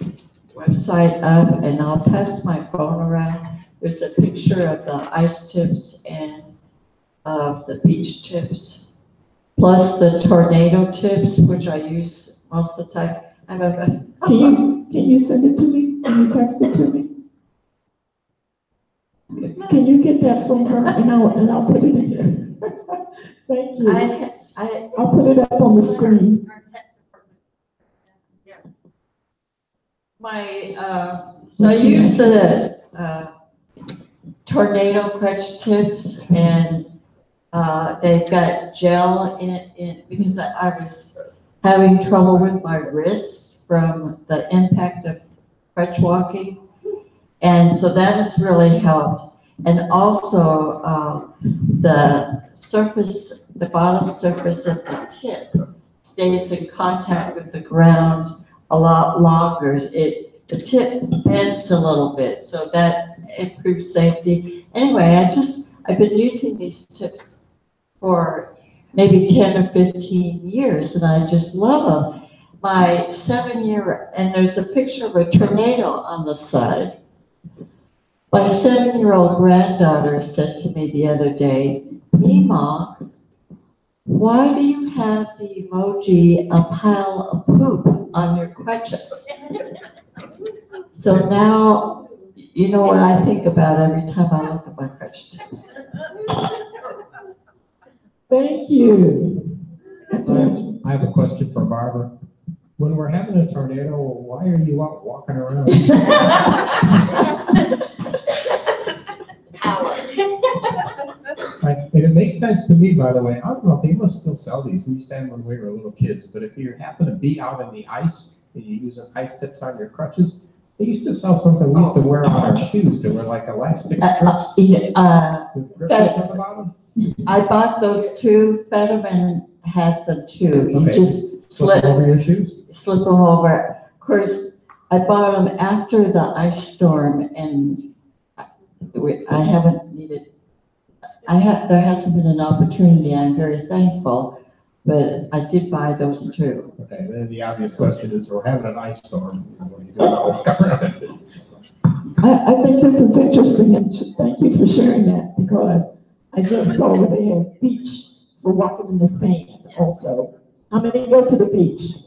website up, and I'll pass my phone around. There's a picture of the ice tips and of the beach tips, plus the tornado tips, which I use most of the time. Can you send it to me? Can you text it to me? Can you get that from her, and I'll put it in here. Thank you. I'll put it up on the screen. So I use the tornado crutch tips, and they've got gel in it because I was having trouble with my wrist from the impact of crutch walking. And so that has really helped. And also the bottom surface of the tip stays in contact with the ground a lot longer. The tip bends a little bit, so that improves safety. Anyway, I've been using these tips for maybe 10 or 15 years, and I just love them. My 7-year, and there's a picture of a tornado on the side. My 7-year-old granddaughter said to me the other day, "Mima, why do you have the emoji a pile of poop on your crutches?" So now, you know what I think about every time I look at my crutch tips. Thank you. I have a question for Barbara. When we're having a tornado, why are you out walking around? And it makes sense to me, by the way. I don't know, they must still sell these. We used to have them when we were little kids. But if you happen to be out in the ice and you use ice tips on your crutches, they used to sell something we used to wear on our shoes. They were like elastic strips. With grippers on the bottom. I bought those too. Fetterman has them too. You Okay. just Slip them over your shoes? Slip them over. Of course, I bought them after the ice storm, and I haven't needed. There hasn't been an opportunity. I'm very thankful, but I did buy those too. Okay, then the obvious question is, we're having an ice storm. What are you doing? I think this is interesting, and thank you for sharing that, because I just saw where they have beach for walking in the sand also. How many go to the beach?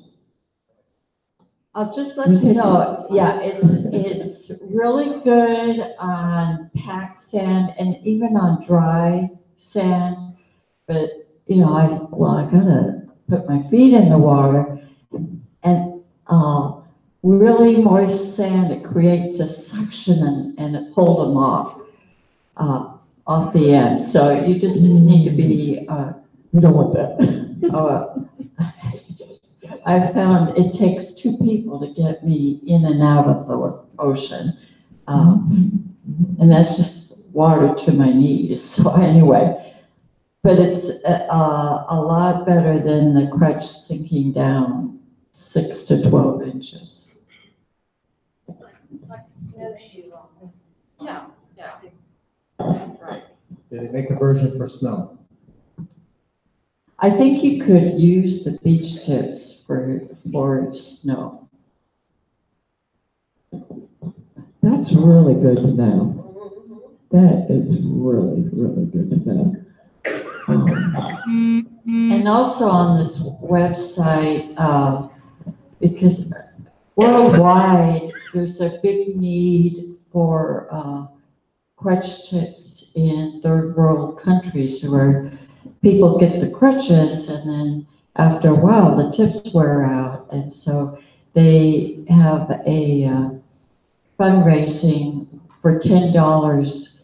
I'll just let you know, yeah, it's really good on packed sand and even on dry sand. But, you know, I gotta put my feet in the water, and, really moist sand, it creates a suction and it pulled them off the end. So you just need to be, You don't want that. I found it takes two people to get me in and out of the ocean. And that's just water to my knees. So anyway, but it's a lot better than the crutch sinking down 6 to 12 inches. It's like a snowshoe almost. Yeah, yeah. Right. Did they make a version for snow? I think you could use the beach tips for snow. That's really good to know. That is really, really good to know. And also on this website, because worldwide, there's a big need for crutch tips in third world countries where people get the crutches and then after a while the tips wear out. And so they have a fundraising for $10.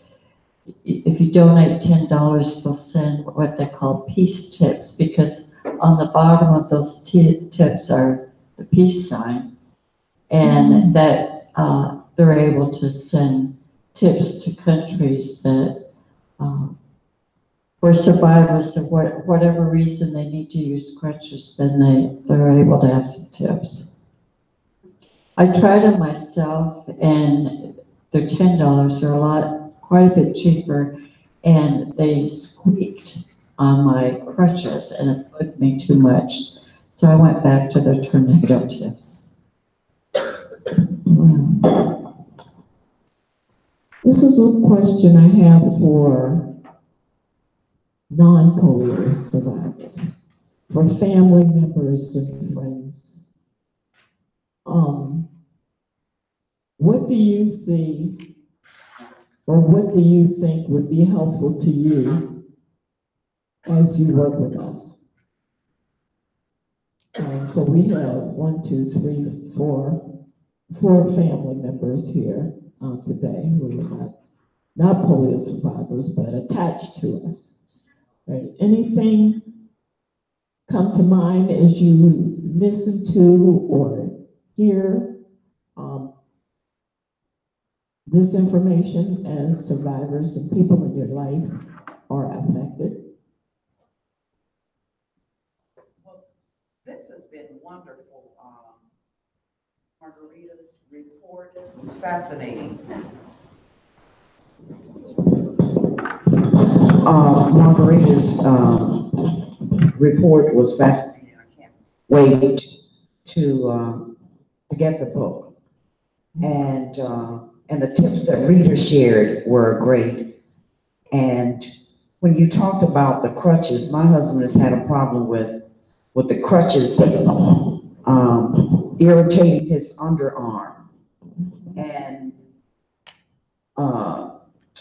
If you donate $10, they'll send what they call peace tips, because on the bottom of those tips are the peace sign, and that they're able to send tips to countries that, for survivors of whatever reason they need to use crutches, then they're able to have some tips. I tried them myself, and they're $10. They're quite a bit cheaper, and they squeaked on my crutches, and it hurt me too much. So I went back to the tornado tips. This is a question I have for non-polio survivors, for family members and friends. What do you see, or what do you think would be helpful to you as you work with us? So we have 4 family members here today who are not polio survivors, but attached to us. Right? Anything come to mind as you listen to or hear this information as survivors and people in your life are affected? Well, this has been wonderful. Margarita's report was fascinating. Margarita's report was fascinating. I can't wait to get the book. And the tips that Rita shared were great. And when you talked about the crutches, my husband has had a problem with the crutches irritating his underarm and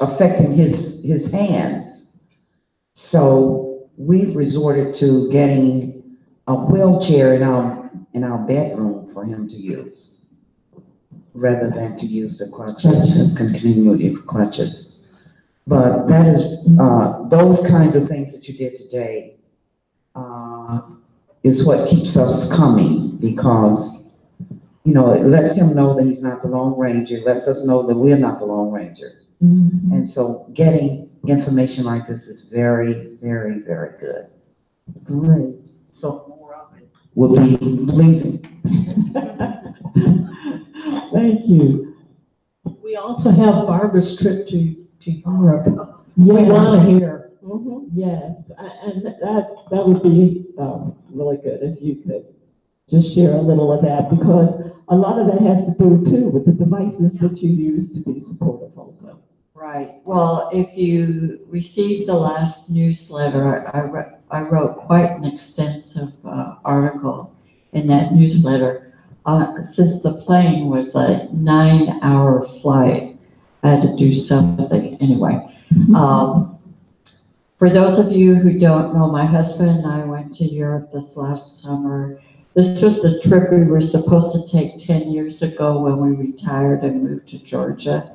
affecting his hands. So we've resorted to getting a wheelchair in our bedroom for him to use, rather than to use the crutches, continuity crutches. But that is, those kinds of things that you did today is what keeps us coming, because, you know, it lets him know that he's not the Lone Ranger, it lets us know that we're not the Lone Ranger. Mm-hmm. And so getting information like this is very, very, very good. Great. So more of it will be pleasing. Thank you. We also have Barbara's trip to Europe. Yeah. We want to hear. Yes, and that would be really good if you could just share a little of that, because a lot of that has to do too with the devices that you use to be supportive also. Right. Well, if you received the last newsletter, I wrote quite an extensive article in that newsletter. Since the plane was a 9-hour flight, I had to do something anyway. For those of you who don't know, my husband and I went to Europe this last summer. This was the trip we were supposed to take 10 years ago when we retired and moved to Georgia.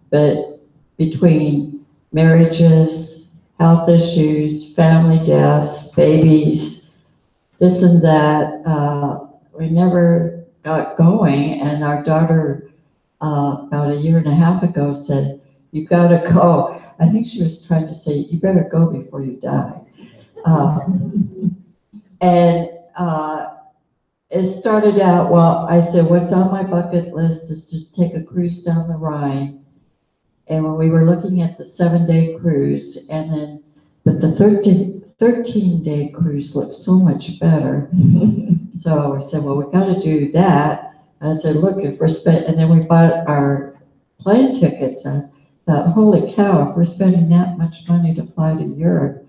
But between marriages, health issues, family deaths, babies, this and that, we never got going. And our daughter, about a year and a half ago, said, "You gotta go." I think she was trying to say, "You better go before you die." And it started out, well, I said, what's on my bucket list is to take a cruise down the Rhine. And when we were looking at the 7-day cruise, and then, but the 13-day cruise looked so much better. So I said, well, we gotta do that. And I said, look, if we're and then we bought our plane tickets, and thought, holy cow, if we're spending that much money to fly to Europe,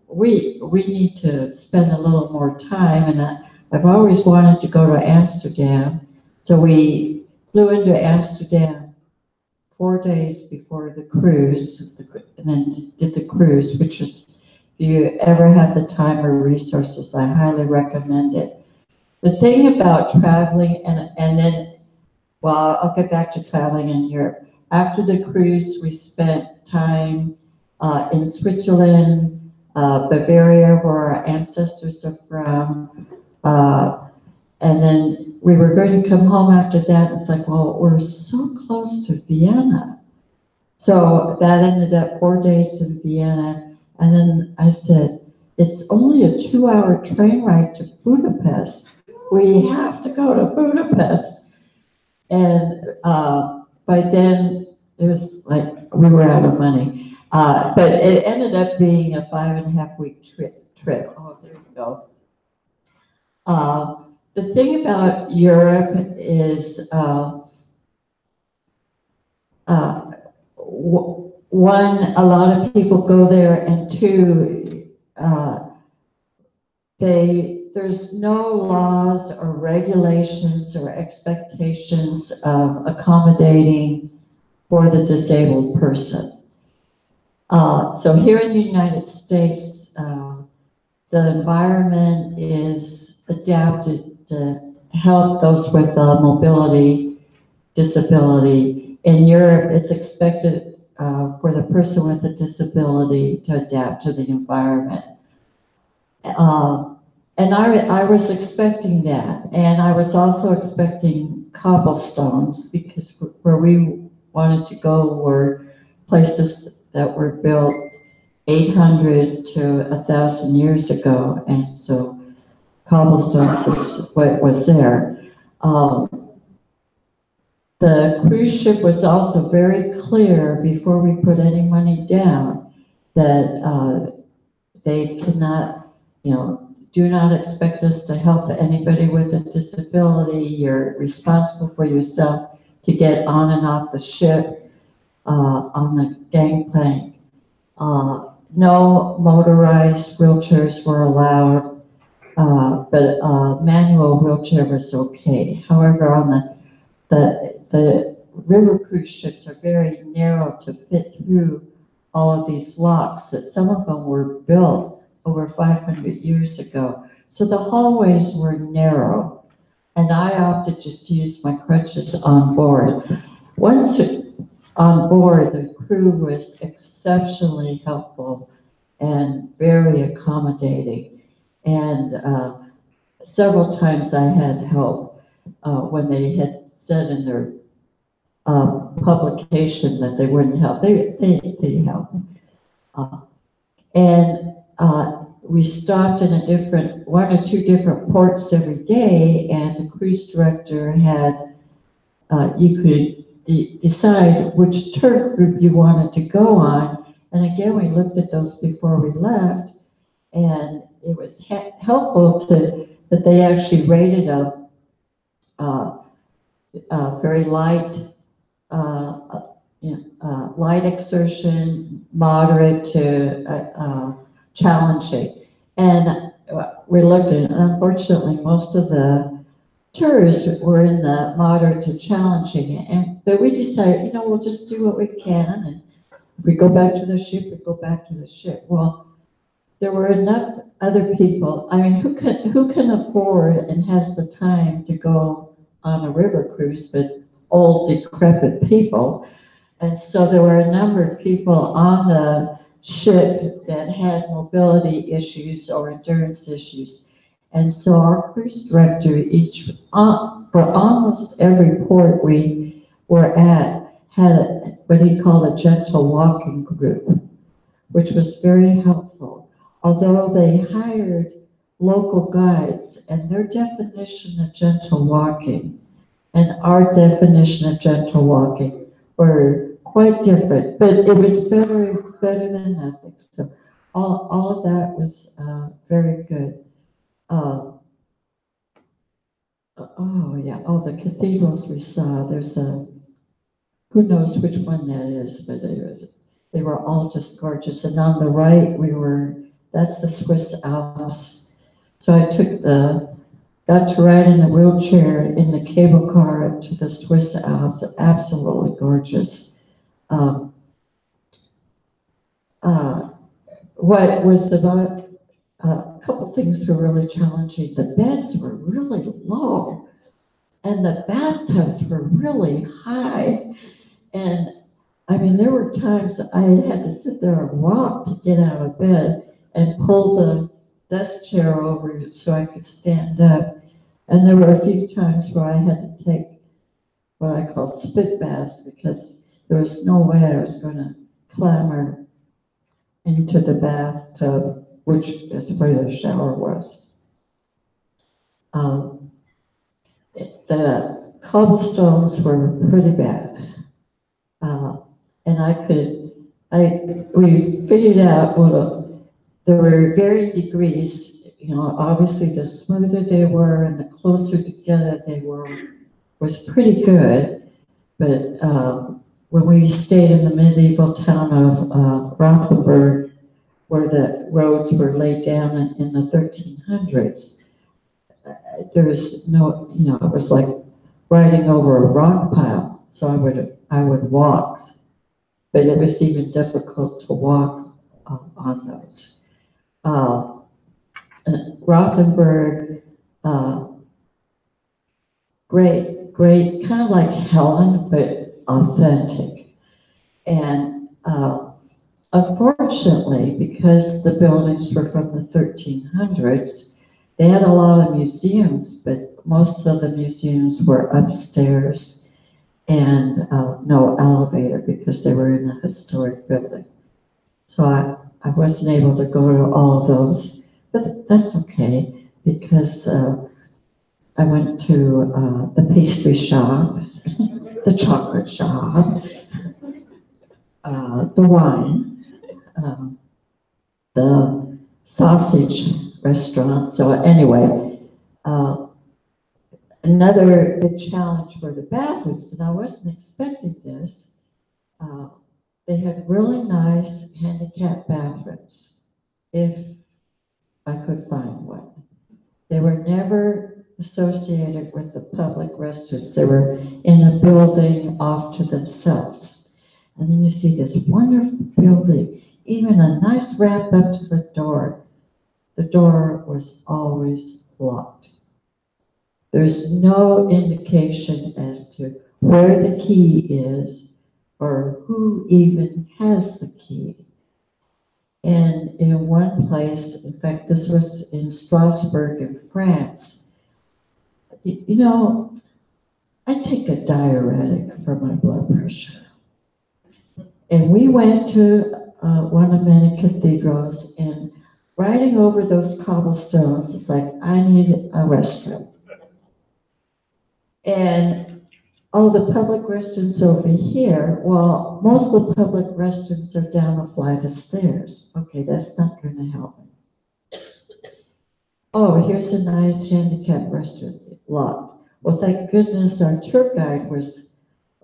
we need to spend a little more time. And I've always wanted to go to Amsterdam. So we flew into Amsterdam 4 days before the cruise, and then did the cruise, which is, if you ever have the time or resources, I highly recommend it. The thing about traveling, and then, well, I'll get back to traveling in Europe. After the cruise, we spent time in Switzerland, Bavaria, where our ancestors are from. And then we were going to come home after that. It's like, well, we're so close to Vienna. So that ended up 4 days in Vienna. And then I said, it's only a 2-hour train ride to Budapest. We have to go to Budapest. And by then, it was like we were out of money. But it ended up being a 5.5-week trip. Oh, there you go. The thing about Europe is, one, a lot of people go there, and two, there's no laws or regulations or expectations of accommodating for the disabled person. So here in the United States, the environment is adapted to help those with mobility disability. In Europe, it's expected for the person with a disability to adapt to the environment. And I was expecting that. And I was also expecting cobblestones, because where we wanted to go were places that were built 800 to 1,000 years ago. And so cobblestones is what was there. The cruise ship was also very clear before we put any money down that they cannot, do not expect us to help anybody with a disability. You're responsible for yourself to get on and off the ship on the gangplank. No motorized wheelchairs were allowed, but manual wheelchair was okay. However, on the river cruise ships are very narrow to fit through all of these locks, that some of them were built over 500 years ago. So the hallways were narrow, and I opted just to use my crutches on board. Once on board, the crew was exceptionally helpful and very accommodating. And several times I had help when they had said in their publication that they wouldn't help. They helped. And we stopped in one or two different ports every day, and the cruise director had, you could decide which tour group you wanted to go on, And again, we looked at those before we left, and it was helpful that they actually rated a very light, light exertion, moderate to challenging. And we looked at, unfortunately, most of the tours were in the moderate to challenging. But we decided, we'll just do what we can. And if we go back to the ship, we go back to the ship. Well, there were enough other people. I mean, who can afford and has the time to go on a river cruise, but old decrepit people? And so there were a number of people on the ship that had mobility issues or endurance issues. And so our cruise director for almost every port we were at, had what he called a gentle walking group, which was very helpful. Although they hired local guides, and their definition of gentle walking and our definition of gentle walking were quite different, but it was better than nothing. So all of that was very good. The cathedrals we saw, who knows which one that is, but they were all just gorgeous. And on the right, that's the Swiss Alps. So I got to ride in a wheelchair in the cable car up to the Swiss Alps. Absolutely gorgeous. What was a couple things were really challenging. The beds were really low, and the bathtubs were really high. And I mean, there were times I had to sit there and rock to get out of bed and pull the desk chair over so I could stand up. And there were a few times where I had to take what I call spit baths because there was no way I was going to clamber into the bathtub, which is where the shower was. The cobblestones were pretty bad. And we figured out, there were varying degrees, obviously the smoother they were and the closer together they were was pretty good. But when we stayed in the medieval town of Rothenburg, where the roads were laid down in the 1300s, there was no, it was like riding over a rock pile. So I would walk, but it was even difficult to walk on those. Rothenburg, great, kind of like Helen, but authentic. And unfortunately, because the buildings were from the 1300s, they had a lot of museums, but most of the museums were upstairs and no elevator because they were in a historic building. So I wasn't able to go to all of those, but that's okay because I went to the pastry shop, the chocolate shop, the wine, the sausage restaurant. So anyway, another big challenge for the bathrooms, and I wasn't expecting this, they had really nice handicap bathrooms, if I could find one. They were never associated with the public restrooms. They were in a building off to themselves. And then you see this wonderful building, even a nice ramp up to the door. The door was always locked. There's no indication as to where the key is or who even has the key. And in one place, in fact, this was in Strasbourg in France, I take a diuretic for my blood pressure. And we went to one of many cathedrals, and riding over those cobblestones, it's like, I need a restroom. And Oh, the public restrooms over here, well, most of the public restrooms are down a flight of stairs. Okay, that's not gonna help me. Oh, here's a nice handicap restroom, locked. Well, thank goodness our tour guide was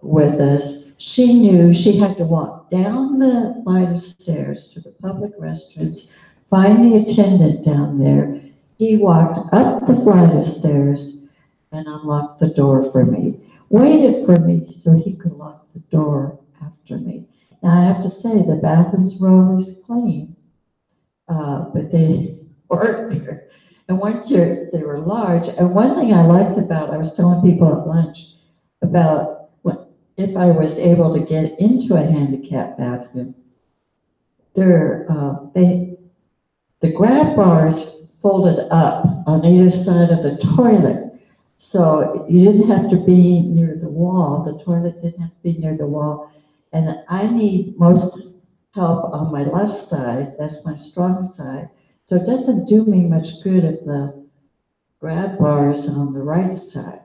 with us. She knew she had to walk down the flight of stairs to the public restrooms, find the attendant down there. He walked up the flight of stairs and unlocked the door for me. Waited for me so he could lock the door after me. Now, I have to say, the bathrooms were always clean, but they weren't there. And they were large. And one thing I liked about, I was telling people at lunch about if I was able to get into a handicap bathroom, the grab bars folded up on either side of the toilet. So you didn't have to be near the wall. The toilet didn't have to be near the wall. And I need most help on my left side. That's my strong side. So it doesn't do me much good if the grab bars on the right side.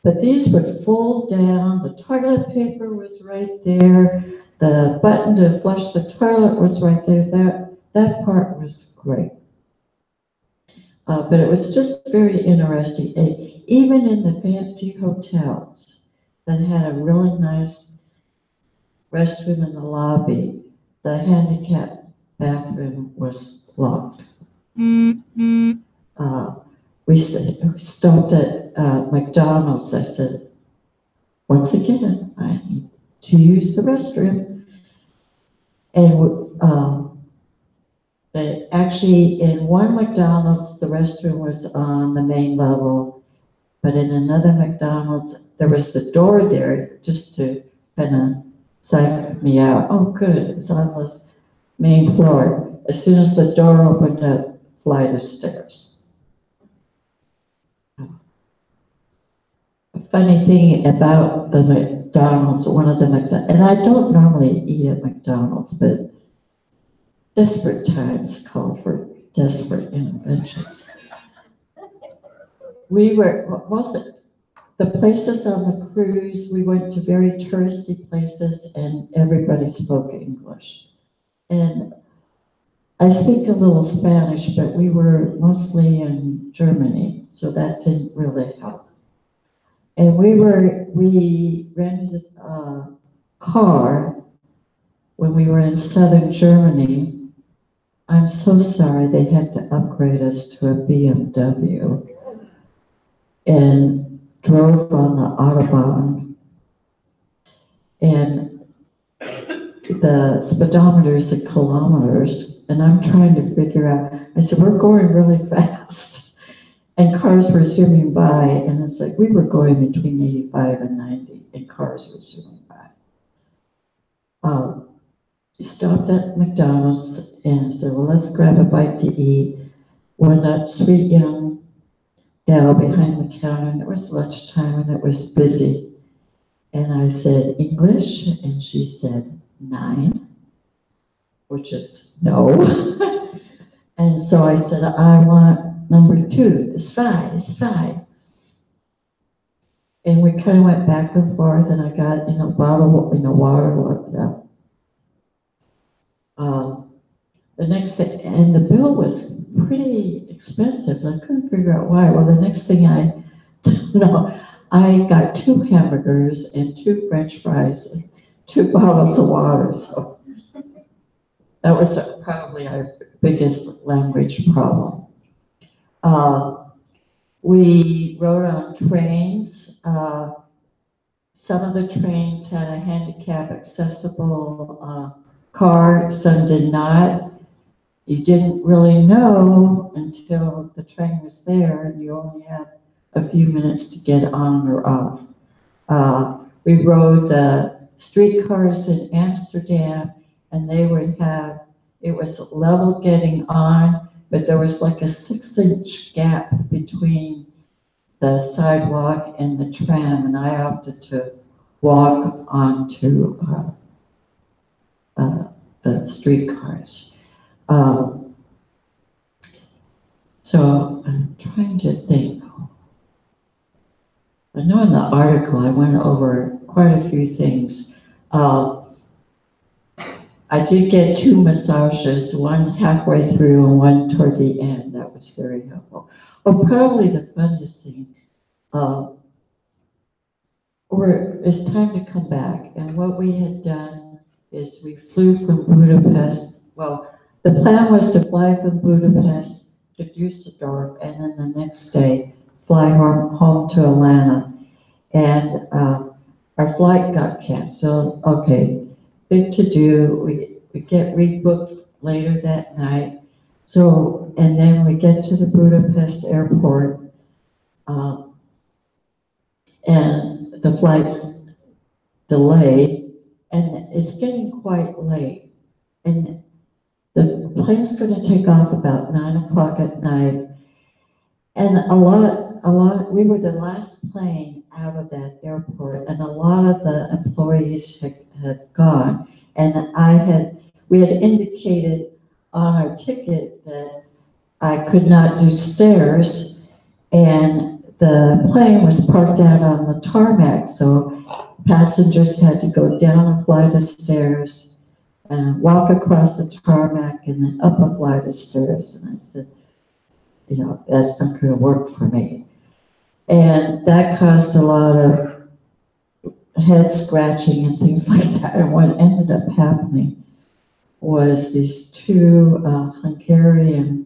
But these would fold down. The toilet paper was right there. The button to flush the toilet was right there. That part was great. But it was just very interesting. Even in the fancy hotels that had a really nice restroom in the lobby, the handicap bathroom was locked. We stopped at McDonald's. I said, once again, I need to use the restroom. And actually, in one McDonald's, the restroom was on the main level, but in another McDonald's, there was the door there just to kind of psych me out. Oh, good, it's on the main floor. As soon as the door opened up, flight of stairs. A funny thing about the McDonald's, and I don't normally eat at McDonald's, but desperate times call for desperate interventions. The places on the cruise, we went to very touristy places and everybody spoke English. And I speak a little Spanish, but we were mostly in Germany, so that didn't really help. And we rented a car when we were in southern Germany. I'm so sorry they had to upgrade us to a BMW and drove on the Autobahn. And the speedometer is in kilometers, and I'm trying to figure out, I said, we're going really fast. And cars were zooming by, and it's like we were going between 85 and 90, and cars were zooming by. We stopped at McDonald's and said, well, let's grab a bite to eat. Went up sweet young gal behind the counter, and it was lunchtime, and it was busy. And I said, English? And she said, 9, which is no. And so I said, I want number 2, the side. And we kind of went back and forth, and I got in a bottle, in a water. The next thing, and the bill was pretty expensive. I couldn't figure out why. Well, the next thing I got 2 hamburgers and 2 French fries and 2 bottles of water. So that was probably our biggest language problem. We rode on trains. Some of the trains had a handicap accessible car, some did not. You didn't really know until the train was there, and you only had a few minutes to get on or off. We rode the streetcars in Amsterdam, and they would have, it was level getting on, but there was like a 6-inch gap between the sidewalk and the tram, and I opted to walk onto the streetcars. So I'm trying to think. I know in the article I went over quite a few things. I did get 2 massages, one halfway through and one toward the end. That was very helpful. But probably the funniest thing, it's time to come back. And what we had done is we flew from Budapest. Well, the plan was to fly from Budapest to Düsseldorf and then the next day fly home to Atlanta. And our flight got canceled. Okay, big to do. We get rebooked later that night. So, and then we get to the Budapest airport, and the flight's delayed, and it's getting quite late. And the plane's going to take off about 9 o'clock at night. And we were the last plane out of that airport, and a lot of the employees had gone. And we had indicated on our ticket that I could not do stairs, and the plane was parked out on the tarmac, so passengers had to go down a flight of stairs and walk across the tarmac and then up a flight of stairs. And I said, that's not going to work for me. And that caused a lot of head scratching and things like that. And what ended up happening was these 2 Hungarian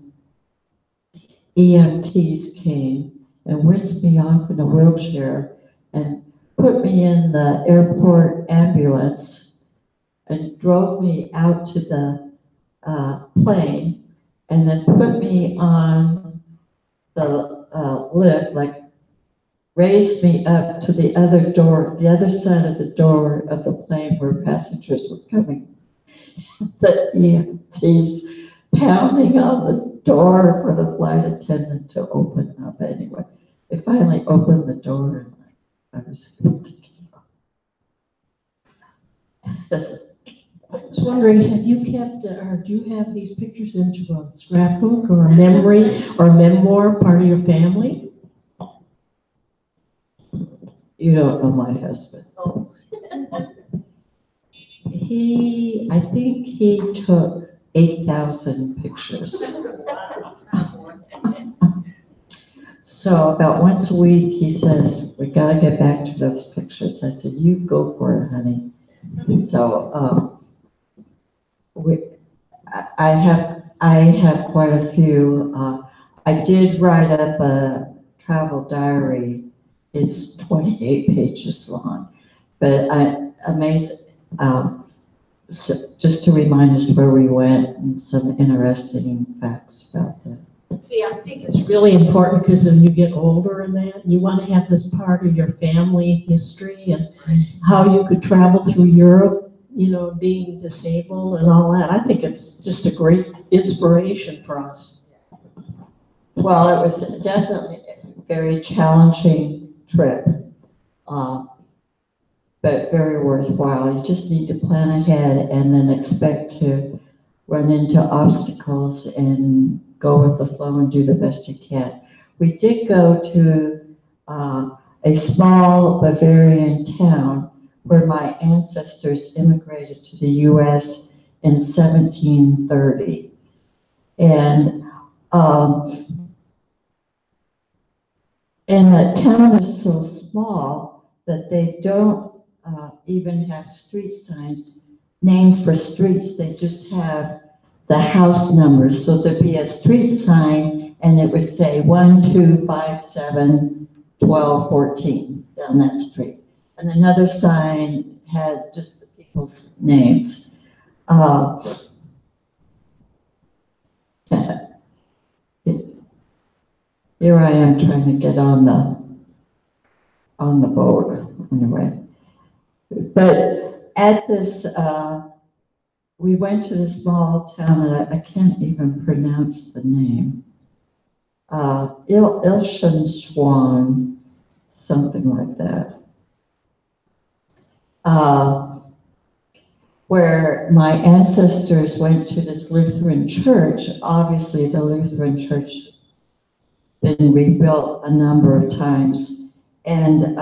EMTs came and whisked me off in a wheelchair and put me in the airport ambulance and drove me out to the plane and then put me on the lift, like raised me up to the other door, the other side of the door of the plane where passengers were coming. The EMTs pounding on the door for the flight attendant to open up. Anyway, they finally opened the door and I was able to get off. I was wondering, have you kept, or do you have these pictures into a scrapbook or a memory or memoir, part of your family? You don't know my husband. Oh. I think he took 8,000 pictures. So about once a week, he says, we gotta get back to those pictures. I said, you go for it, honey. So, I have quite a few. I did write up a travel diary. It's 28 pages long, but so just to remind us where we went and some interesting facts about that. See, I think it's really important because as you get older and that, you want to have this part of your family history and how you could travel through Europe, being disabled and all that. I think it's just a great inspiration for us. Well, it was definitely a very challenging trip, but very worthwhile. You just need to plan ahead and then expect to run into obstacles and go with the flow and do the best you can. We did go to a small Bavarian town where my ancestors immigrated to the U.S. in 1730. And that town is so small that they don't even have street signs, names for streets. They just have the house numbers. So there'd be a street sign and it would say 1257 1214 down that street. And another sign had just the people's names. Here I am trying to get on the boat anyway. But at this, we went to this small town that I can't even pronounce the name. Ilschenschwan, something like that. Where my ancestors went to this Lutheran church. Obviously the Lutheran church been rebuilt a number of times, And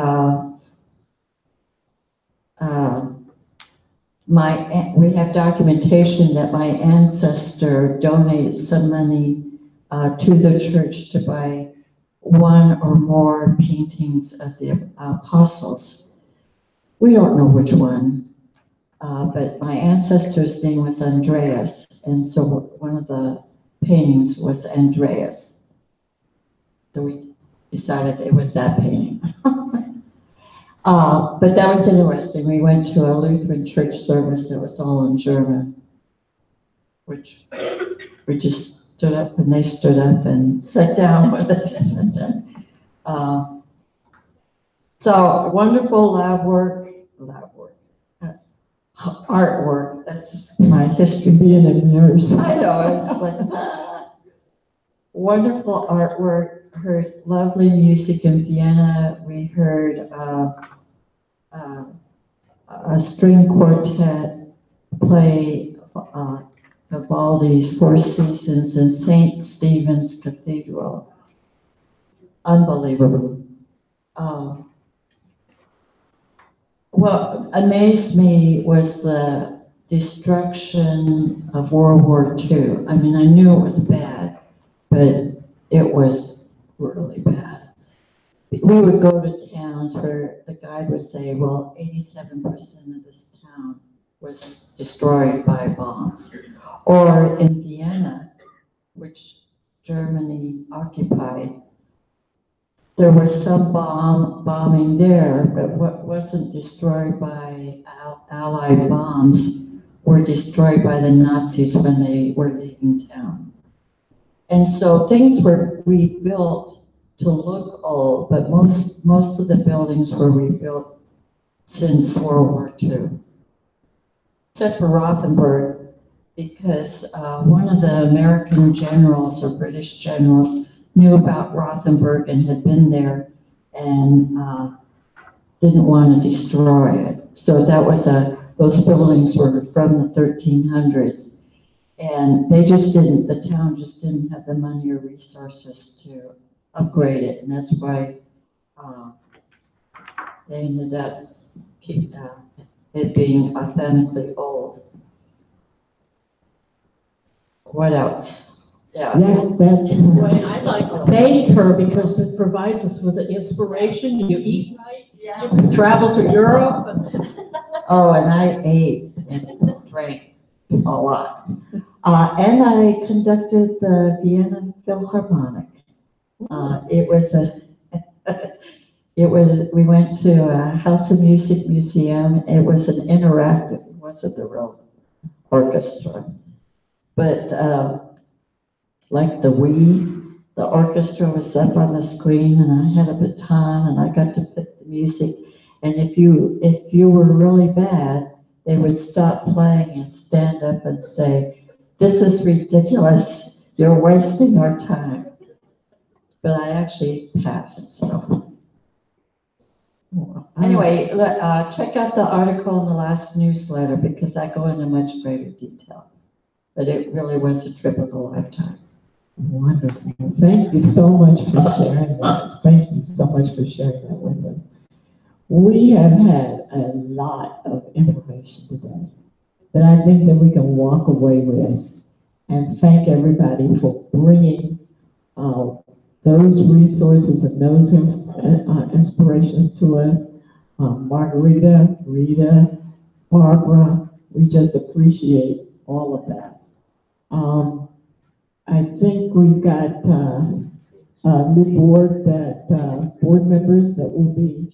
we have documentation that my ancestor donated some money to the church to buy one or more paintings of the apostles. We don't know which one, but my ancestor's name was Andreas, and so one of the paintings was Andreas. So we decided it was that painting. But that was interesting. We went to a Lutheran church service that was all in German, which we just stood up and they stood up and sat down with us. So wonderful artwork. That's my history being in yours. I know, it's like wonderful artwork. Heard lovely music in Vienna. We heard a string quartet play Vivaldi's Four Seasons in St. Stephen's Cathedral. Unbelievable. What amazed me was the destruction of World War II. I mean, I knew it was bad, but it was really bad. We would go to towns where the guide would say, well, 87% of this town was destroyed by bombs. Or in Vienna, which Germany occupied, there was some bombing there, but what wasn't destroyed by Allied bombs were destroyed by the Nazis when they were leaving town. And so things were rebuilt to look old, but most of the buildings were rebuilt since World War II. Except for Rothenburg, because one of the American generals or British generals knew about Rothenburg and had been there and didn't want to destroy it. So that was those buildings were from the 1300s. And they just didn't, the town just didn't have the money or resources to upgrade it. And that's why they ended up it being authentically old. What else? Yeah. Anyway, I'd like to thank her because it provides us with an inspiration. You eat right. Yeah. You can travel to Europe. Oh, and I ate and drank a lot. And I conducted the Vienna Philharmonic. We went to a House of Music museum. It was an interactive, it wasn't the real orchestra. But like the orchestra was up on the screen and I had a baton and I got to pick the music. And if you were really bad, they would stop playing and stand up and say, "This is ridiculous. You're wasting our time." But I actually passed, so. Anyway, check out the article in the last newsletter because I go into much greater detail. But it really was a trip of a lifetime. Wonderful. Thank you so much for sharing that. Thank you so much for sharing that with us. We have had a lot of information today that I think that we can walk away with and thank everybody for bringing those resources and those inspirations to us. Margarita, Rita, Barbara, we just appreciate all of that. I think we've got new board members that we'll be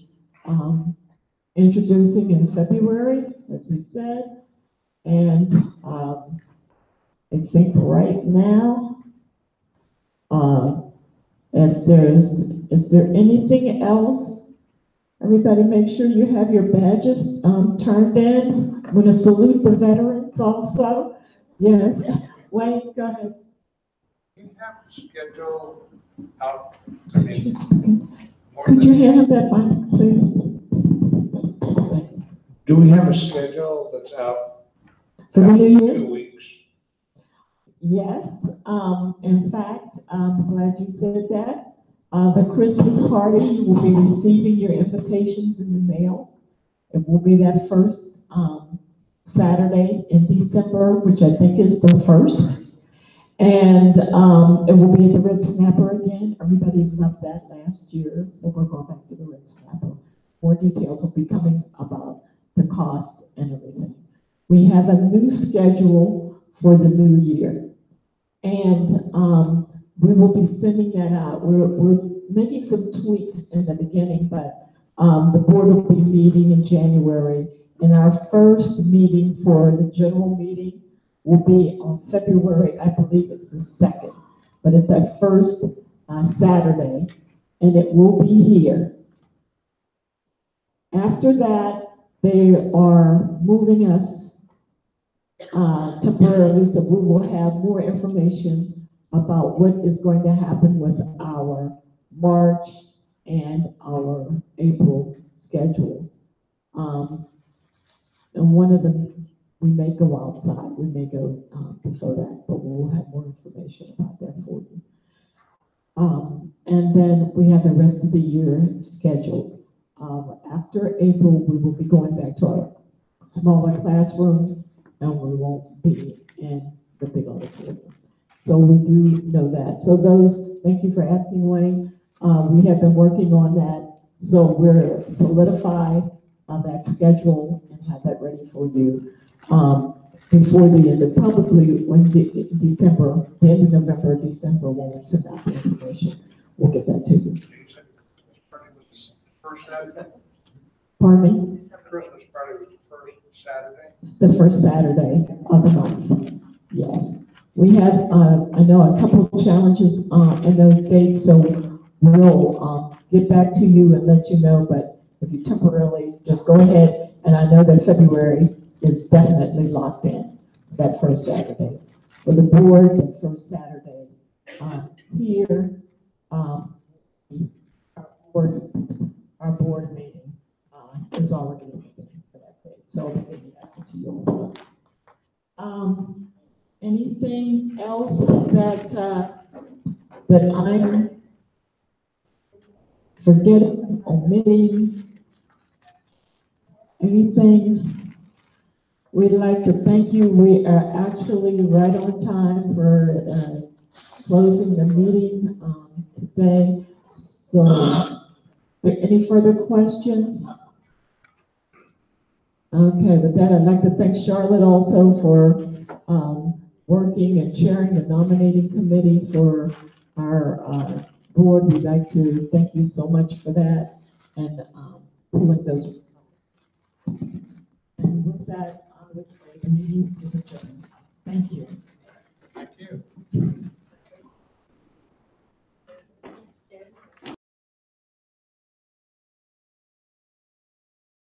introducing in February, as we said. And I think right now, is there anything else? Everybody make sure you have your badges turned in. I'm going to salute the veterans also. Yes. Wayne, go ahead. You have to schedule out. Could you hand that mic, please? Do we have a schedule that's out? For the new year? 2 weeks. Yes. In fact, I'm glad you said that. The Christmas party, you will be receiving your invitations in the mail. It will be that first Saturday in December, which I think is the 1st. And it will be at the Red Snapper again. Everybody loved that last year, so we're going back to the Red Snapper. More details will be coming about the cost and everything. We have a new schedule for the new year. And we will be sending that out. We're making some tweaks in the beginning, but the board will be meeting in January. And our first meeting for the general meeting will be on February, I believe it's the 2nd, but it's that first Saturday, and it will be here. After that, they are moving us temporarily, so we will have more information about what is going to happen with our March and our April schedule. And one of them, we may go outside, we may go before that, but we'll have more information about that for you. And then we have the rest of the year scheduled. After April, we will be going back to our smaller classroom, and we won't be in the big auditorium. So we do know that. So those, thank you for asking, Wayne. We have been working on that. So we're solidified on that schedule and have that ready for you before the end of probably when December, the end of November, December, when we send out the information. We'll get that to you. First Saturday? Pardon me? Christmas party was the first Saturday? The first Saturday of the month, yes. We have, I know, a couple of challenges in those dates, so we'll get back to you and let you know, but if you temporarily just go ahead, and I know that February is definitely locked in, that first Saturday. For the board, the first Saturday here, our board meeting is already in for that date, so we'll get that to you also. Anything else that I'm forgetting, omitting? Anything? We'd like to thank you. We are actually right on time for closing the meeting today. So, are there any further questions? Okay, with that, I'd like to thank Charlotte also for working and chairing the nominating committee for our board. We'd like to thank you so much for that and pulling those. And with that, I would say the meeting is adjourned. Thank you.